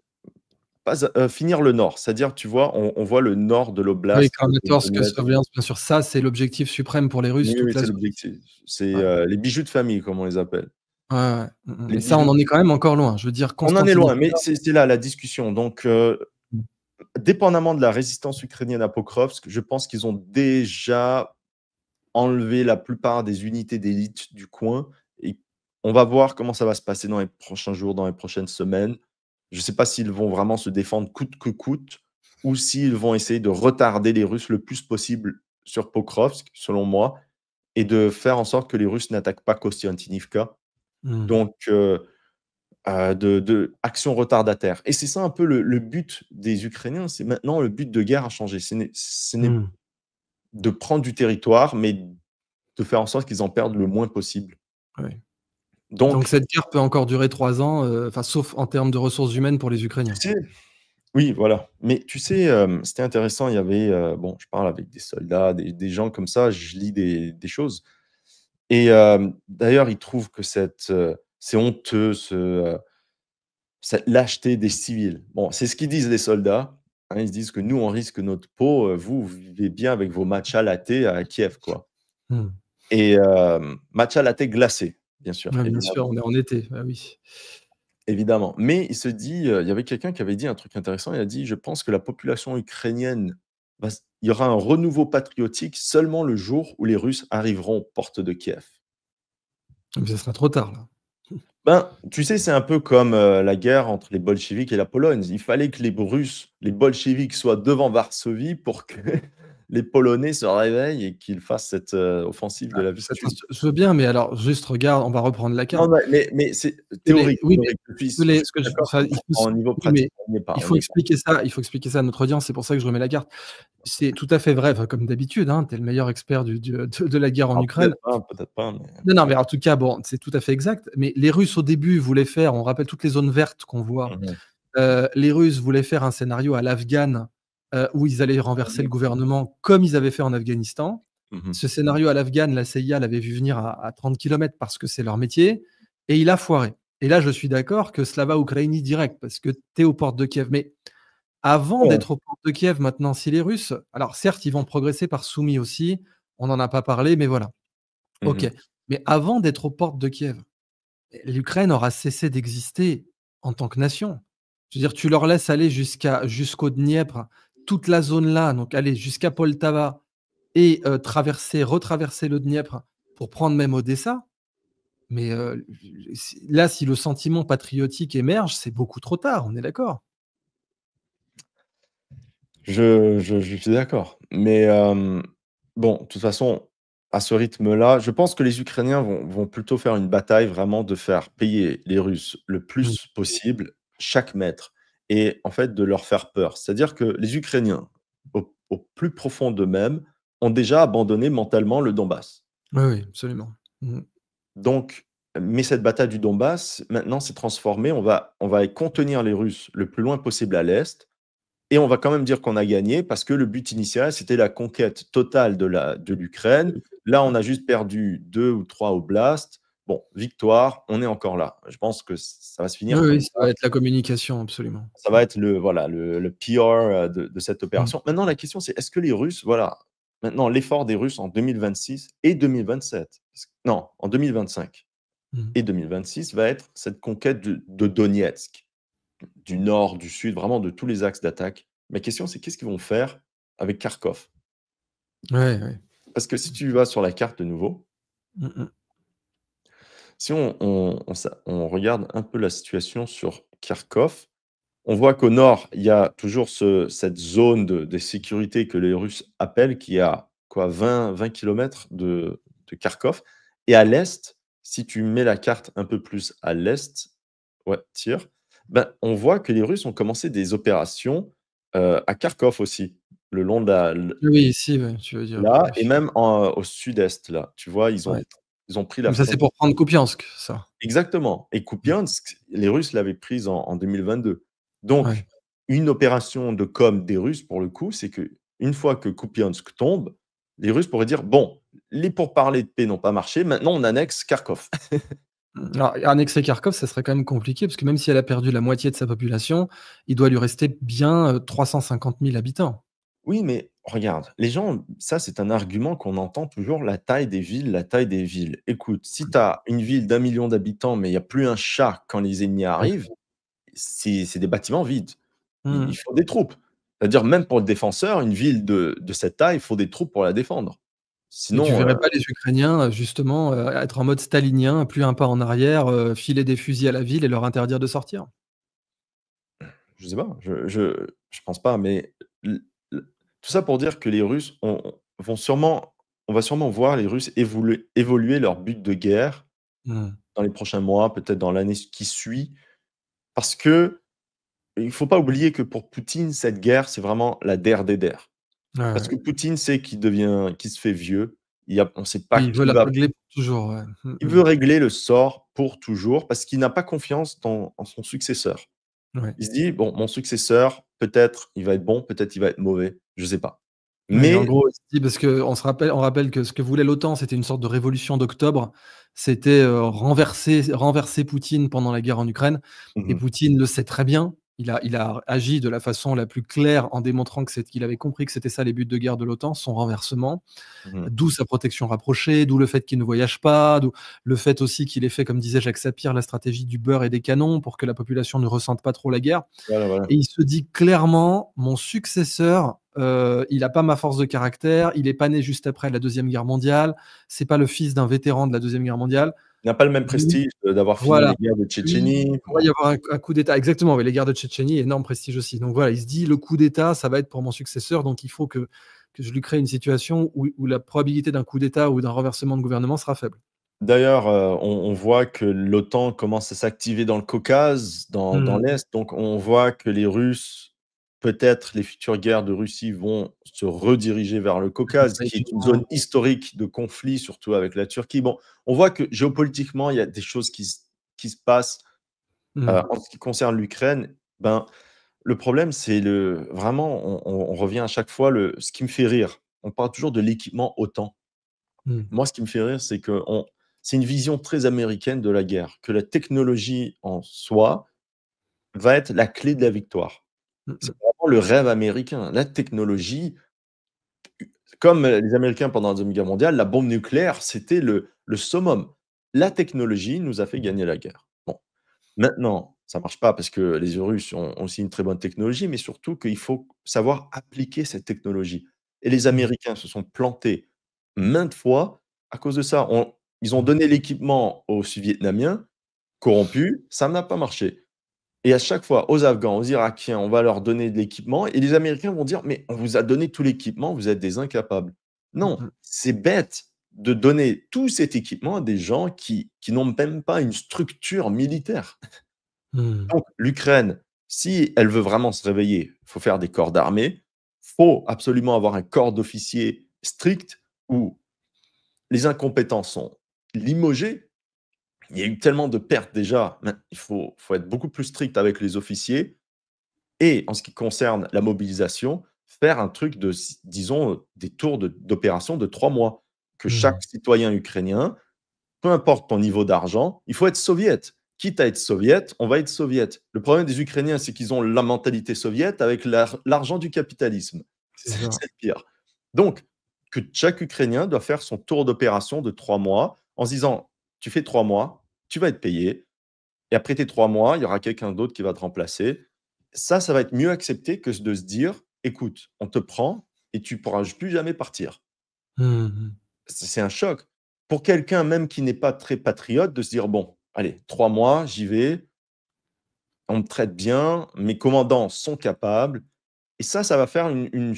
pas za finir le nord? C'est-à-dire, tu vois, on voit le nord de Oui, l'oblast de Kramatorsk, Donetsk. Sloviansk, bien sûr. Ça, c'est l'objectif suprême pour les Russes, Oui, oui, toute la c'est zone. l'objectif. C'est, Ouais. les bijoux de famille, comme on les appelle. Ouais, ouais. Les Mais ça, on bijoux en est quand même encore loin. Je veux dire On en est loin, Constantinople. mais c'est là la discussion. Donc, Mmh. dépendamment de la résistance ukrainienne à Pokrovsk, je pense qu'ils ont déjà enlevé la plupart des unités d'élite du coin et on va voir comment ça va se passer dans les prochains jours, dans les prochaines semaines. Je ne sais pas s'ils vont vraiment se défendre coûte que coûte ou s'ils vont essayer de retarder les Russes le plus possible sur Pokrovsk, selon moi, et de faire en sorte que les Russes n'attaquent pas Kostiantynivka. Mmh. Donc, de action retardataire et c'est ça un peu le but des Ukrainiens, c'est maintenant le but de guerre a changé. Ce n'est Mmh. de prendre du territoire, mais de faire en sorte qu'ils en perdent le moins possible. Ouais. Donc Donc, cette guerre peut encore durer 3 ans, enfin, sauf en termes de ressources humaines pour les tu Ukrainiens. sais oui, voilà, mais tu sais, c'était intéressant, il y avait, bon, je parle avec des soldats, des gens comme ça, je lis des choses et d'ailleurs, ils trouvent que c'est honteux cette lâcheté des civils. Bon, c'est ce qu'ils disent les soldats, hein, ils se disent que nous, on risque notre peau, vous, vous vivez bien avec vos matchas latte à Kiev, quoi Mmh. et matcha latte glacé, bien sûr, Ouais, bien sûr, évidemment, on est en été. Ah oui. évidemment. Mais il se dit, il y avait quelqu'un qui avait dit un truc intéressant, il a dit: «Je pense que la population ukrainienne va s il y aura un renouveau patriotique seulement le jour où les Russes arriveront aux portes de Kiev». Mais ça sera trop tard là. Ben, tu sais, c'est un peu comme, la guerre entre les bolcheviks et la Pologne. Il fallait que les bolcheviks soient devant Varsovie pour que les Polonais se réveillent et qu'ils fassent cette, offensive de Ah, la cette Vistule. je veux bien, mais alors juste regarde, on va reprendre la Non, carte. mais c'est Oui, mais théorique, oui, mais théorique. Je ce que suis je d'accord enfin, qu'au niveau oui, mais pratique, on n'y est pas. il faut expliquer ça à notre audience, c'est pour ça que je remets la carte. C'est tout à fait vrai, enfin, comme d'habitude, hein, tu es le meilleur expert de la guerre en Alors Ukraine. peut-être pas, mais Non, non, mais en tout cas, bon, c'est tout à fait exact, mais les Russes, au début, voulaient faire, on rappelle toutes les zones vertes qu'on voit, mmh mh. les Russes voulaient faire un scénario à l'afghane, où ils allaient renverser le Mmh gouvernement comme ils avaient fait en Afghanistan. mh. Ce scénario à l'afghane, la CIA l'avait vu venir à 30 kilomètres parce que c'est leur métier et il a foiré et là, je suis d'accord que Slava Ukraini direct parce que tu es aux portes de Kiev, mais avant Ouais. d'être aux portes de Kiev maintenant, si les Russes alors certes, ils vont progresser par Soumy aussi, on n'en a pas parlé, mais voilà. Mmh OK, mh. mais avant d'être aux portes de Kiev, l'Ukraine aura cessé d'exister en tant que nation. Je veux dire, tu leur laisses aller jusqu'au Dniepr, toute la zone là, donc aller jusqu'à Poltava et retraverser le Dniepr pour prendre même Odessa, mais si là, si le sentiment patriotique émerge, c'est beaucoup trop tard, on est d'accord? Je suis d'accord, mais bon, de toute façon, à ce rythme-là, je pense que les Ukrainiens vont plutôt faire une bataille vraiment de faire payer les Russes le Mmh. plus possible chaque mètre et en fait de leur faire peur. C'est-à-dire que les Ukrainiens, au plus profond d'eux-mêmes, ont déjà abandonné mentalement le Donbass. Oui, oui, absolument. Mmh. Donc mais cette bataille du Donbass, maintenant, s'est transformée, on va contenir les Russes le plus loin possible à l'est et on va quand même dire qu'on a gagné parce que le but initial, c'était la conquête totale de l'Ukraine. Là, Ouais. on a juste perdu 2 ou 3 oblasts. bon, victoire, on est encore là. Je pense que ça va se Oui, finir comme oui, ça ça. va être la communication, absolument. Ça va être le voilà, le PR, de cette Mmh. opération. Maintenant, la question, c'est est-ce que les Russes voilà, maintenant l'effort des Russes en 2026 et 2027, parce que non, en 2025 Mmh. et 2026 va être cette conquête de Donetsk, du nord, du sud, vraiment de tous les axes d'attaque. Ma question, c'est qu'est-ce qu'ils vont faire avec Kharkov? Ouais, ouais. Parce que si tu vas sur la carte de nouveau, Mmh mh. si on regarde un peu la situation sur Kharkov, on voit qu'au nord, il y a toujours cette zone de sécurité que les Russes appellent, qui est à quoi 20 kilomètres de Kharkov. Et à l'est, si tu mets la carte un peu plus à l'est, ouais, tire, ben, on voit que les Russes ont commencé des opérations à Kharkov aussi, le long de Oui, ici, ouais, tu veux dire, là et même au sud-est, là. Tu vois, ouais. ils ont pris la Donc ça, c'est frontière. pour prendre Kupiansk, ça? Exactement et Mmh. Kupiansk, les Russes l'avaient prise en 2022. Ouais. Donc une opération de com des Russes, pour le coup, c'est qu'une fois que Kupiansk tombe, les Russes pourraient dire: «Bon, les pourparlers de paix n'ont pas marché, maintenant on annexe Kharkov». Mmh, alors annexer Kharkov, ça serait quand même compliqué parce que même si elle a perdu la moitié de sa population, il doit lui rester bien, 350 000 habitants. Oui, mais regarde, les gens ça, c'est un argument qu'on entend toujours, la taille des villes, la taille des villes. Écoute, si tu as une ville d'1 million d'habitants, mais il y a plus un chat quand les ennemis Ouais. arrivent, c'est des bâtiments vides. Il Mmh. faut des troupes. C'est-à-dire même pour le défenseur, une ville de cette taille, il faut des troupes pour la défendre. Et tu Sinon, verrais pas les Ukrainiens, justement, être en mode stalinien, plus un pas en arrière, filer des fusils à la ville et leur interdire de sortir? je sais pas, je pense pas, mais l tout ça pour dire que les Russes vont sûrement on va sûrement voir les Russes évoluer leur but de guerre Mmh. dans les prochains mois, peut-être dans l'année qui suit. Parce que il faut pas oublier que pour Poutine, cette guerre, c'est vraiment la der des der. Ouais, Parce ouais. que Poutine sait qu'il se fait vieux. On ne sait pas Oui, ils qui veulent va. régler pour toujours, ouais. Mmh Il mh. veut régler le sort pour toujours parce qu'il n'a pas confiance en son successeur. Ouais. Il se dit: «Bon, mon successeur, peut-être il va être bon, peut-être il va être mauvais, je sais pas». Oui, en Mais gros, il se dit parce qu'on rappelle que ce que voulait l'OTAN, c'était une sorte de révolution d'octobre. C'était, renverser Poutine pendant la guerre en Ukraine mmh et mh, Poutine le sait très bien. Il a agi de la façon la plus claire en démontrant qu'il avait compris que c'était ça les buts de guerre de l'OTAN, son renversement. mmh D'où sa protection rapprochée, d'où le fait qu'il ne voyage pas, d'où le fait aussi qu'il ait fait, comme disait Jacques Sapir, la stratégie du beurre et des canons pour que la population ne ressente pas trop la guerre. voilà, voilà. Et il se dit clairement: «Mon successeur, il a pas ma force de caractère, il est pas né juste après la Deuxième Guerre mondiale, c'est pas le fils d'un vétéran de la Deuxième Guerre mondiale. Il n'a pas le même Lui» prestige, d'avoir fini voilà, les guerres de «lui, il Tchétchénie, pourrait y bon. avoir un coup d'État». Exactement, oui, les guerres de Tchétchénie, énorme prestige aussi. Donc voilà, il se dit: «Le coup d'État, ça va être pour mon successeur, donc il faut que je lui crée une situation où la probabilité d'un coup d'État ou d'un renversement de gouvernement sera faible». D'ailleurs, on voit que l'OTAN commence à s'activer dans le Caucase, dans Mmh. l'Est, donc on voit que les Russes, peut-être les futures guerres de Russie vont se rediriger vers le Caucase, qui est une zone Effectivement. historique de conflit, surtout avec la Turquie. Bon, on voit que géopolitiquement, il y a des choses qui se passent, Mmh. en ce qui concerne l'Ukraine. Ben, le problème, c'est vraiment, on revient à chaque fois ce qui me fait rire, on parle toujours de l'équipement OTAN. Mmh. Moi, ce qui me fait rire, c'est une vision très américaine de la guerre, que la technologie en soi va être la clé de la victoire. Mmh C'est mh. vraiment le rêve américain. La technologie, comme les Américains pendant la Deuxième Guerre mondiale, la bombe nucléaire, c'était le summum. La technologie nous a fait gagner la guerre. Bon, maintenant, ça ne marche pas parce que les Russes ont aussi une très bonne technologie, mais surtout qu'il faut savoir appliquer cette technologie. Et les Mmh. Américains se sont plantés maintes fois à cause de ça. Ils ont Mmh. donné l'équipement aux Vietnamiens, corrompus, ça n'a pas marché. Et à chaque fois, aux Afghans, aux Irakiens, on va leur donner de l'équipement et les Américains vont dire: «Mais on vous a donné tout l'équipement, vous êtes des incapables». Mmh Non, mh. c'est bête de donner tout cet équipement à des gens qui n'ont même pas une structure militaire. Mmh. Donc l'Ukraine, si elle veut vraiment se réveiller, il faut faire des corps d'armée, faut absolument avoir un corps d'officiers strict où les incompétents sont limogés. Il y a eu tellement de pertes déjà, il faut être beaucoup plus strict avec les officiers et en ce qui concerne la mobilisation, faire un truc disons, des tours d'opération de 3 mois. Que chaque Mmh. citoyen ukrainien peu importe ton niveau d'argent, il faut être soviète. Quitte à être soviète, on va être soviète. Le problème des Ukrainiens, c'est qu'ils ont la mentalité soviète avec l'argent du capitalisme. C'est ça. C'est le pire. Donc, que chaque Ukrainien doit faire son tour d'opération de 3 mois en se disant: «Tu fais 3 mois, tu vas être payé et après tes 3 mois, il y aura quelqu'un d'autre qui va te remplacer». Ça va être mieux accepté que de se dire: «Écoute, on te prend et tu pourras plus jamais partir». Mmh mh. C'est un choc. Pour quelqu'un même qui n'est pas très patriote de se dire: «Bon, allez, 3 mois, j'y vais, on me traite bien, mes commandants sont capables» et ça va faire une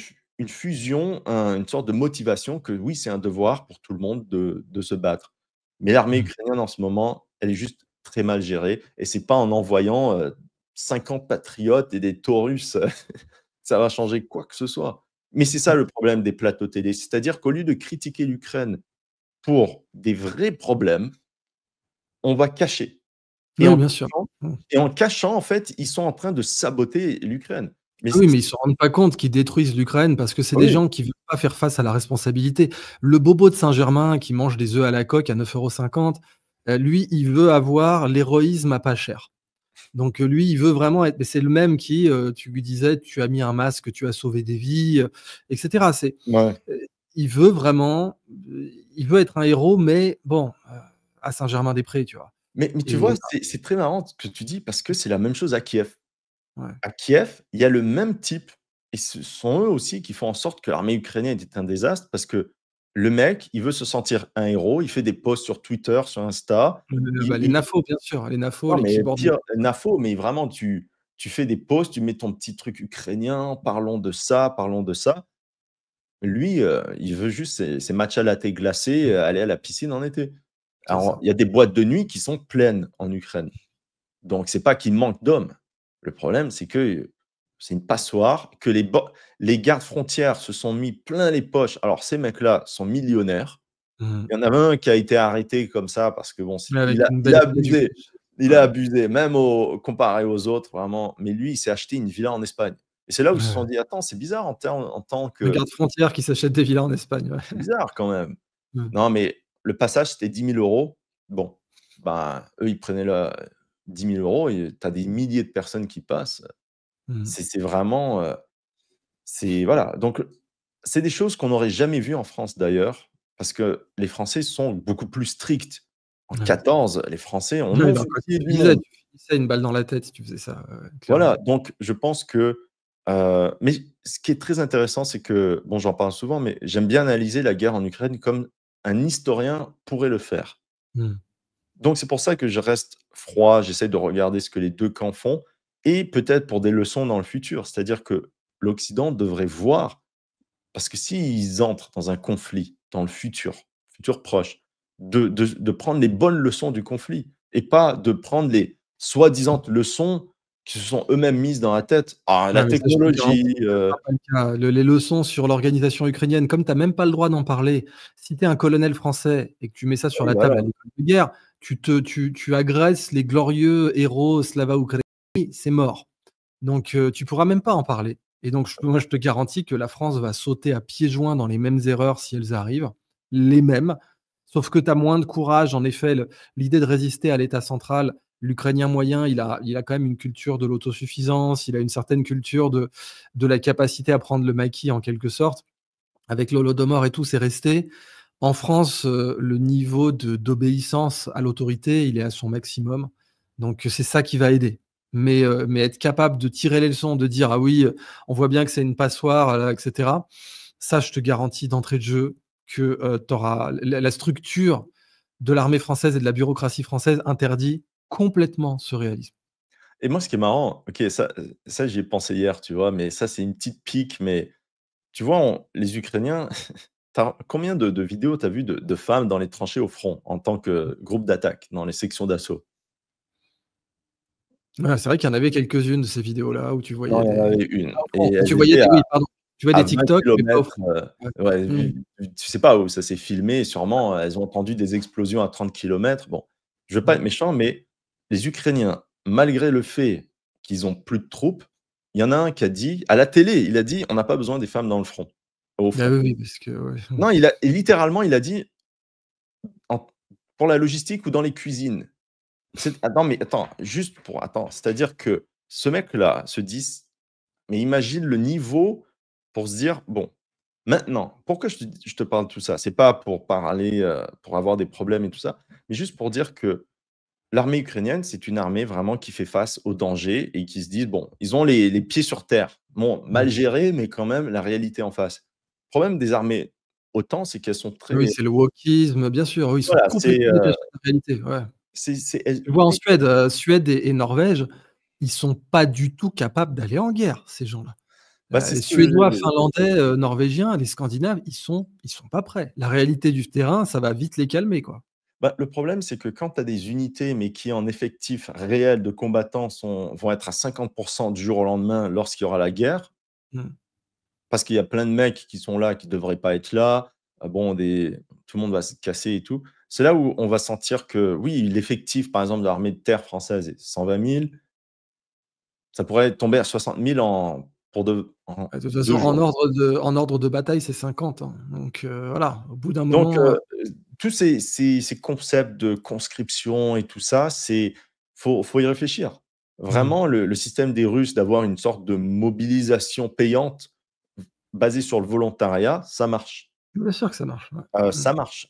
fusion, une sorte de motivation que oui, c'est un devoir pour tout le monde de se battre. Mais l'armée Mmh. ukrainienne en ce moment, elle est juste très mal gérée et c'est pas en envoyant, 50 patriotes et des Taurus, ça va changer quoi que ce soit. Mais c'est ça le problème des plateaux télé, c'est-à-dire qu'au lieu de critiquer l'Ukraine pour des vrais problèmes, on va cacher et Oui, en bien sûr. cachant Mmh. en fait, ils sont en train de saboter l'Ukraine. Mais Ah oui, mais ils se rendent pas compte qu'ils détruisent l'Ukraine parce que c'est des oui, gens qui veulent pas faire face à la responsabilité. Le bobo de Saint-Germain qui mange des œufs à la coque à 9,50 €, lui, il veut avoir l'héroïsme à pas cher. Donc, lui, il veut vraiment être mais c'est le même qui, tu lui disais: «Tu as mis un masque, tu as sauvé des vies», et cetera. ouais. Heu, il veut vraiment, il veut être un héros, mais bon, à Saint-Germain-des-Prés, tu vois? Mais tu vois, Et c'est très marrant ce que tu dis parce que c'est la même chose à Kiev. ouais. À Kiev, il y a le même type et ce sont eux aussi qui font en sorte que l'armée ukrainienne est un désastre parce que le mec, il veut se sentir un héros, il fait des posts sur Twitter, sur Insta, Bah, les il NAFO, bien sûr, les NAFO, non les mais keyboard pire, NAFO, mais vraiment tu fais des posts, tu mets ton petit truc ukrainien, parlons de ça, parlons de ça. Lui, il veut juste ses matchs à thé glacée, aller à la piscine en été. c'est Alors, ça. il y a des boîtes de nuit qui sont pleines en Ukraine. Donc c'est pas qu'il manque d'hommes. Le problème, c'est que c'est une passoire, que les gardes frontières se sont mis plein les poches. Alors ces mecs-là sont millionnaires. Mmh. Il y en a un qui a été arrêté comme ça parce que bon, Mais il avec a une il belle a éducation. abusé. Il a Ouais. abusé, même comparé aux autres, vraiment. Mais lui, il s'est acheté une villa en Espagne. Et c'est là où ils se sont Ouais. dit: «Attends, c'est bizarre en tant Un que garde-frontière qui s'achète des villas en Espagne, ouais. c'est bizarre quand même». Mmh. Non, mais le passage, c'était 10 000 €. Bon, ben, eux, ils prenaient le 10 000 € et tu as des milliers de personnes qui passent. Mmh. C'est vraiment, c'est voilà, donc c'est des choses qu'on n'aurait jamais vues en France d'ailleurs, parce que les Français sont beaucoup plus stricts. En Ouais. 14, les Français, on Ouais, monte dans sur quoi le pied tu du visais, monde. tu finissais une balle dans la tête si tu faisais ça, ouais, ouais, Voilà, clairement. donc je pense que, mais ce qui est très intéressant, c'est que, bon, j'en parle souvent, mais j'aime bien analyser la guerre en Ukraine comme un historien pourrait le faire. Mmh. Donc c'est pour ça que je reste froid, j'essaie de regarder ce que les 2 camps font et peut-être pour des leçons dans le futur. C'est-à-dire que l'Occident devrait voir parce que s'ils entrent dans un conflit dans le futur proche, de prendre les bonnes leçons du conflit et pas de prendre les soi-disant leçons qui se sont eux-mêmes mises dans la tête. «Ah, la Ouais, mais ça, je te technologie, garantis que ce sera pas le cas. Les leçons sur l'organisation ukrainienne, comme tu as même pas le droit d'en parler, si tu es un colonel français et que tu mets ça sur oui, la table à voilà». l'école de guerre, tu agresses les glorieux héros slava-ukrainiens, c'est mort. Donc tu pourras même pas en parler et donc moi, je te garantis que la France va sauter à pieds joints dans les mêmes erreurs si elles arrivent, les mêmes, sauf que tu as moins de courage. En effet, l'idée de résister à l'État central, l'Ukrainien moyen, il a quand même une culture de l'autosuffisance, il a une certaine culture de la capacité à prendre le maquis en quelque sorte. Avec l'Holodomor et tout, c'est resté. En France, le niveau d'obéissance à l'autorité, il est à son maximum. Donc c'est ça qui va aider. Mais être capable de tirer les leçons, de dire: «Ah oui, on voit bien que c'est une passoire, et cetera». Ça, je te garantis d'entrée de jeu que, tu auras la structure de l'armée française et de la bureaucratie française interdit complètement ce réalisme. Et moi, ce qui est marrant, OK, ça j'y ai pensé hier, tu vois? Mais ça, c'est une petite pique, mais tu vois, les Ukrainiens, combien de vidéos tu as vu de femmes dans les tranchées au front, en tant que groupe d'attaque, dans les sections d'assaut? Ouais, c'est vrai qu'il y en avait quelques-unes de ces vidéos-là où tu Non, voyais il y en des avait une pas au et front, où tu elles voyais étaient des oui, pardon, tu vois à des 20 TikTok, mais pas au kilomètres, front. Ouais. ouais, Mmh. tu sais pas où ça s'est filmé, sûrement, elles ont entendu des explosions à 30 kilomètres. Bon, je veux pas Mmh. être méchant, mais les Ukrainiens, malgré le fait qu'ils ont plus de troupes, il y en a un qui a dit à la télé, il a dit: «On n'a pas besoin des femmes dans le front au Bah, front». oui, oui, parce que ouais. Non, il a littéralement, il a dit en pour la logistique ou dans les cuisines. Attends, mais attends, juste pour attends, c'est-à-dire que ce mec-là se dit mais imagine le niveau pour se dire: «Bon, maintenant», pourquoi je te parle de tout ça? C'est pas pour parler, pour avoir des problèmes et tout ça, mais juste pour dire que l'armée ukrainienne, c'est une armée vraiment qui fait face aux dangers et qui se disent: «Bon», ils ont les pieds sur terre. Bon, mal Mmh. gérés, mais quand même la réalité en face. Le problème des armées OTAN, c'est qu'elles sont Oui, très c'est le wokisme, bien sûr, oui, ils sont voilà, complètement détachés de la réalité, ouais. elles Tu vois en oui, Suède, Suède et Norvège, ils sont pas du tout capables d'aller en guerre, ces gens-là. bah, c'est Les ce que Suédois, je Finlandais, Norvégiens, les Scandinaves, ils sont pas prêts. La réalité du terrain, ça va vite les calmer, quoi. bah, le problème, c'est que quand tu as des unités, mais qui en effectif réel de combattants vont être à 50 du jour au lendemain lorsqu'il y aura la guerre, Mmh. parce qu'il y a plein de mecs qui sont là, qui ne devraient pas être là, bon, tout le monde va se casser et tout. C'est là où on va sentir que, oui, l'effectif, par exemple, de l'armée de terre française est 120 000, ça pourrait tomber à 60 000 en De toute façon, 2 jours. en ordre de bataille, c'est 50, hein, donc voilà, au bout d'un Donc, moment, tous ces concepts de conscription et tout ça, faut y réfléchir. mmh. Vraiment, le système des Russes d'avoir une sorte de mobilisation payante basée sur le volontariat, ça marche. Bien sûr que ça marche, ouais. Mmh. Ça marche.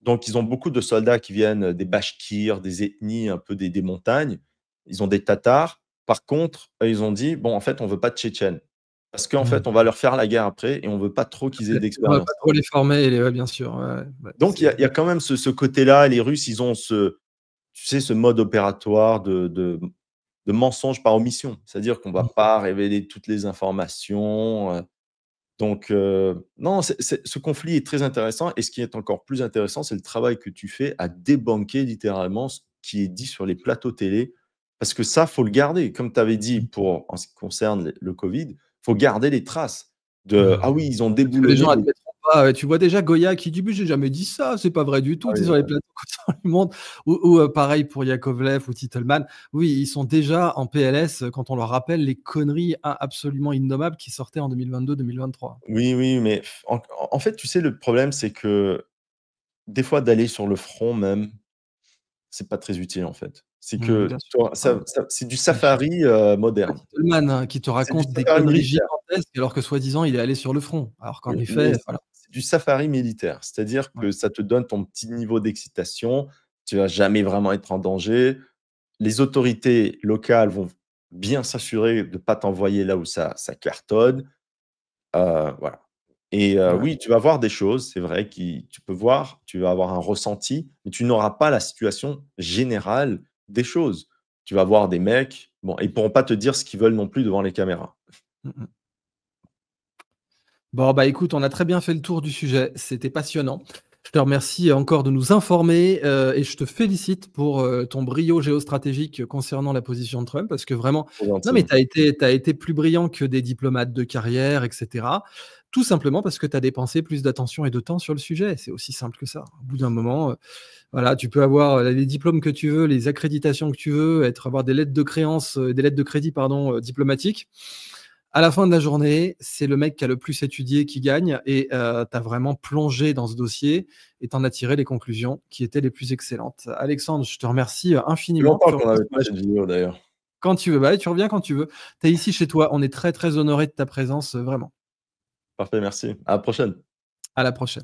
Donc ils ont beaucoup de soldats qui viennent des Bachkirs, des ethnies un peu des montagnes. Ils ont des Tatars. Par contre, ils ont dit: «Bon, en fait, on veut pas de Tchétchènes. Parce qu'en Mmh. fait, on va leur faire la guerre après et on veut pas trop qu'ils aient Ouais, on va pas d'expérience». trop les former et les ouais, bien sûr, ouais, ouais, ouais, Donc il y a quand même ce côté-là. Les Russes, ils ont tu sais, ce mode opératoire de mensonge par omission. C'est-à-dire qu'on va mmh. pas révéler toutes les informations, donc non, ce conflit est très intéressant et ce qui est encore plus intéressant, c'est le travail que tu fais à débunker littéralement ce qui est dit sur les plateaux télé. Parce que ça, faut le garder. Comme tu avais dit en ce qui concerne le covid, faut garder les traces de: Mmh. «Ah oui, ils ont Parce que les déboulonné gens des». admettront pas, ouais, tu vois déjà Goya qui dit: «Mais j'ai jamais dit ça, c'est pas vrai du Ah tout», tu sais, oui, sur les plateaux comme ça, on lui montre ou pareil pour Yakovlev ou Titelman. Oui, ils sont déjà en PLS, quand on leur rappelle les conneries a absolument innommables qui sortaient en 2022-2023. oui, oui, mais en fait, tu sais, le problème, c'est que des fois, d'aller sur le front même, c'est pas très utile, en fait. C'est Mmh, que bien sûr. toi Ah, ça c'est du bien sûr. safari, Ah, moderne. Titelman, hein, qui te C'est du raconte des safari conneries militaire. gigantesques alors que soi-disant il est allé sur le front. Alors qu'en Mais effet, voilà. c'est du safari militaire. C'est-à-dire Ouais. que ça te donne ton petit niveau d'excitation, tu vas jamais vraiment être en danger. Les autorités locales vont bien s'assurer de pas t'envoyer là où ça cartonne, voilà et Ouais. oui, tu vas voir des choses, c'est vrai, qui tu peux voir, tu vas avoir un ressenti, mais tu n'auras pas la situation générale des choses. Tu vas voir des mecs, bon, ils pourront pas te dire ce qu'ils veulent non plus devant les caméras. Mmh mh. Bon, bah, écoute, on a très bien fait le tour du sujet. C'était passionnant. Je te remercie encore de nous informer, et je te félicite pour, ton brio géostratégique concernant la position de Trump parce que vraiment C'est non, mais gentil. tu as été plus brillant que des diplomates de carrière et cetera. Tout simplement parce que tu as dépensé plus d'attention et de temps sur le sujet. C'est aussi simple que ça. Au bout d'un moment, voilà, tu peux avoir, les diplômes que tu veux, les accréditations que tu veux, avoir des lettres de créance, des lettres de crédit pardon, diplomatiques. À la fin de la journée, c'est le mec qui a le plus étudié qui gagne et tu as vraiment plongé dans ce dossier et tu en as tiré les conclusions qui étaient les plus excellentes. Alexandre, je te remercie, Ça fait infiniment. longtemps Tu qu'on reviens avait sur fait la cette vidéo d'ailleurs. quand tu veux. Bah, ouais, tu reviens quand tu veux. Tu es ici chez toi. On est très, très honorés de ta présence, vraiment. Parfait, merci. À la prochaine. À la prochaine.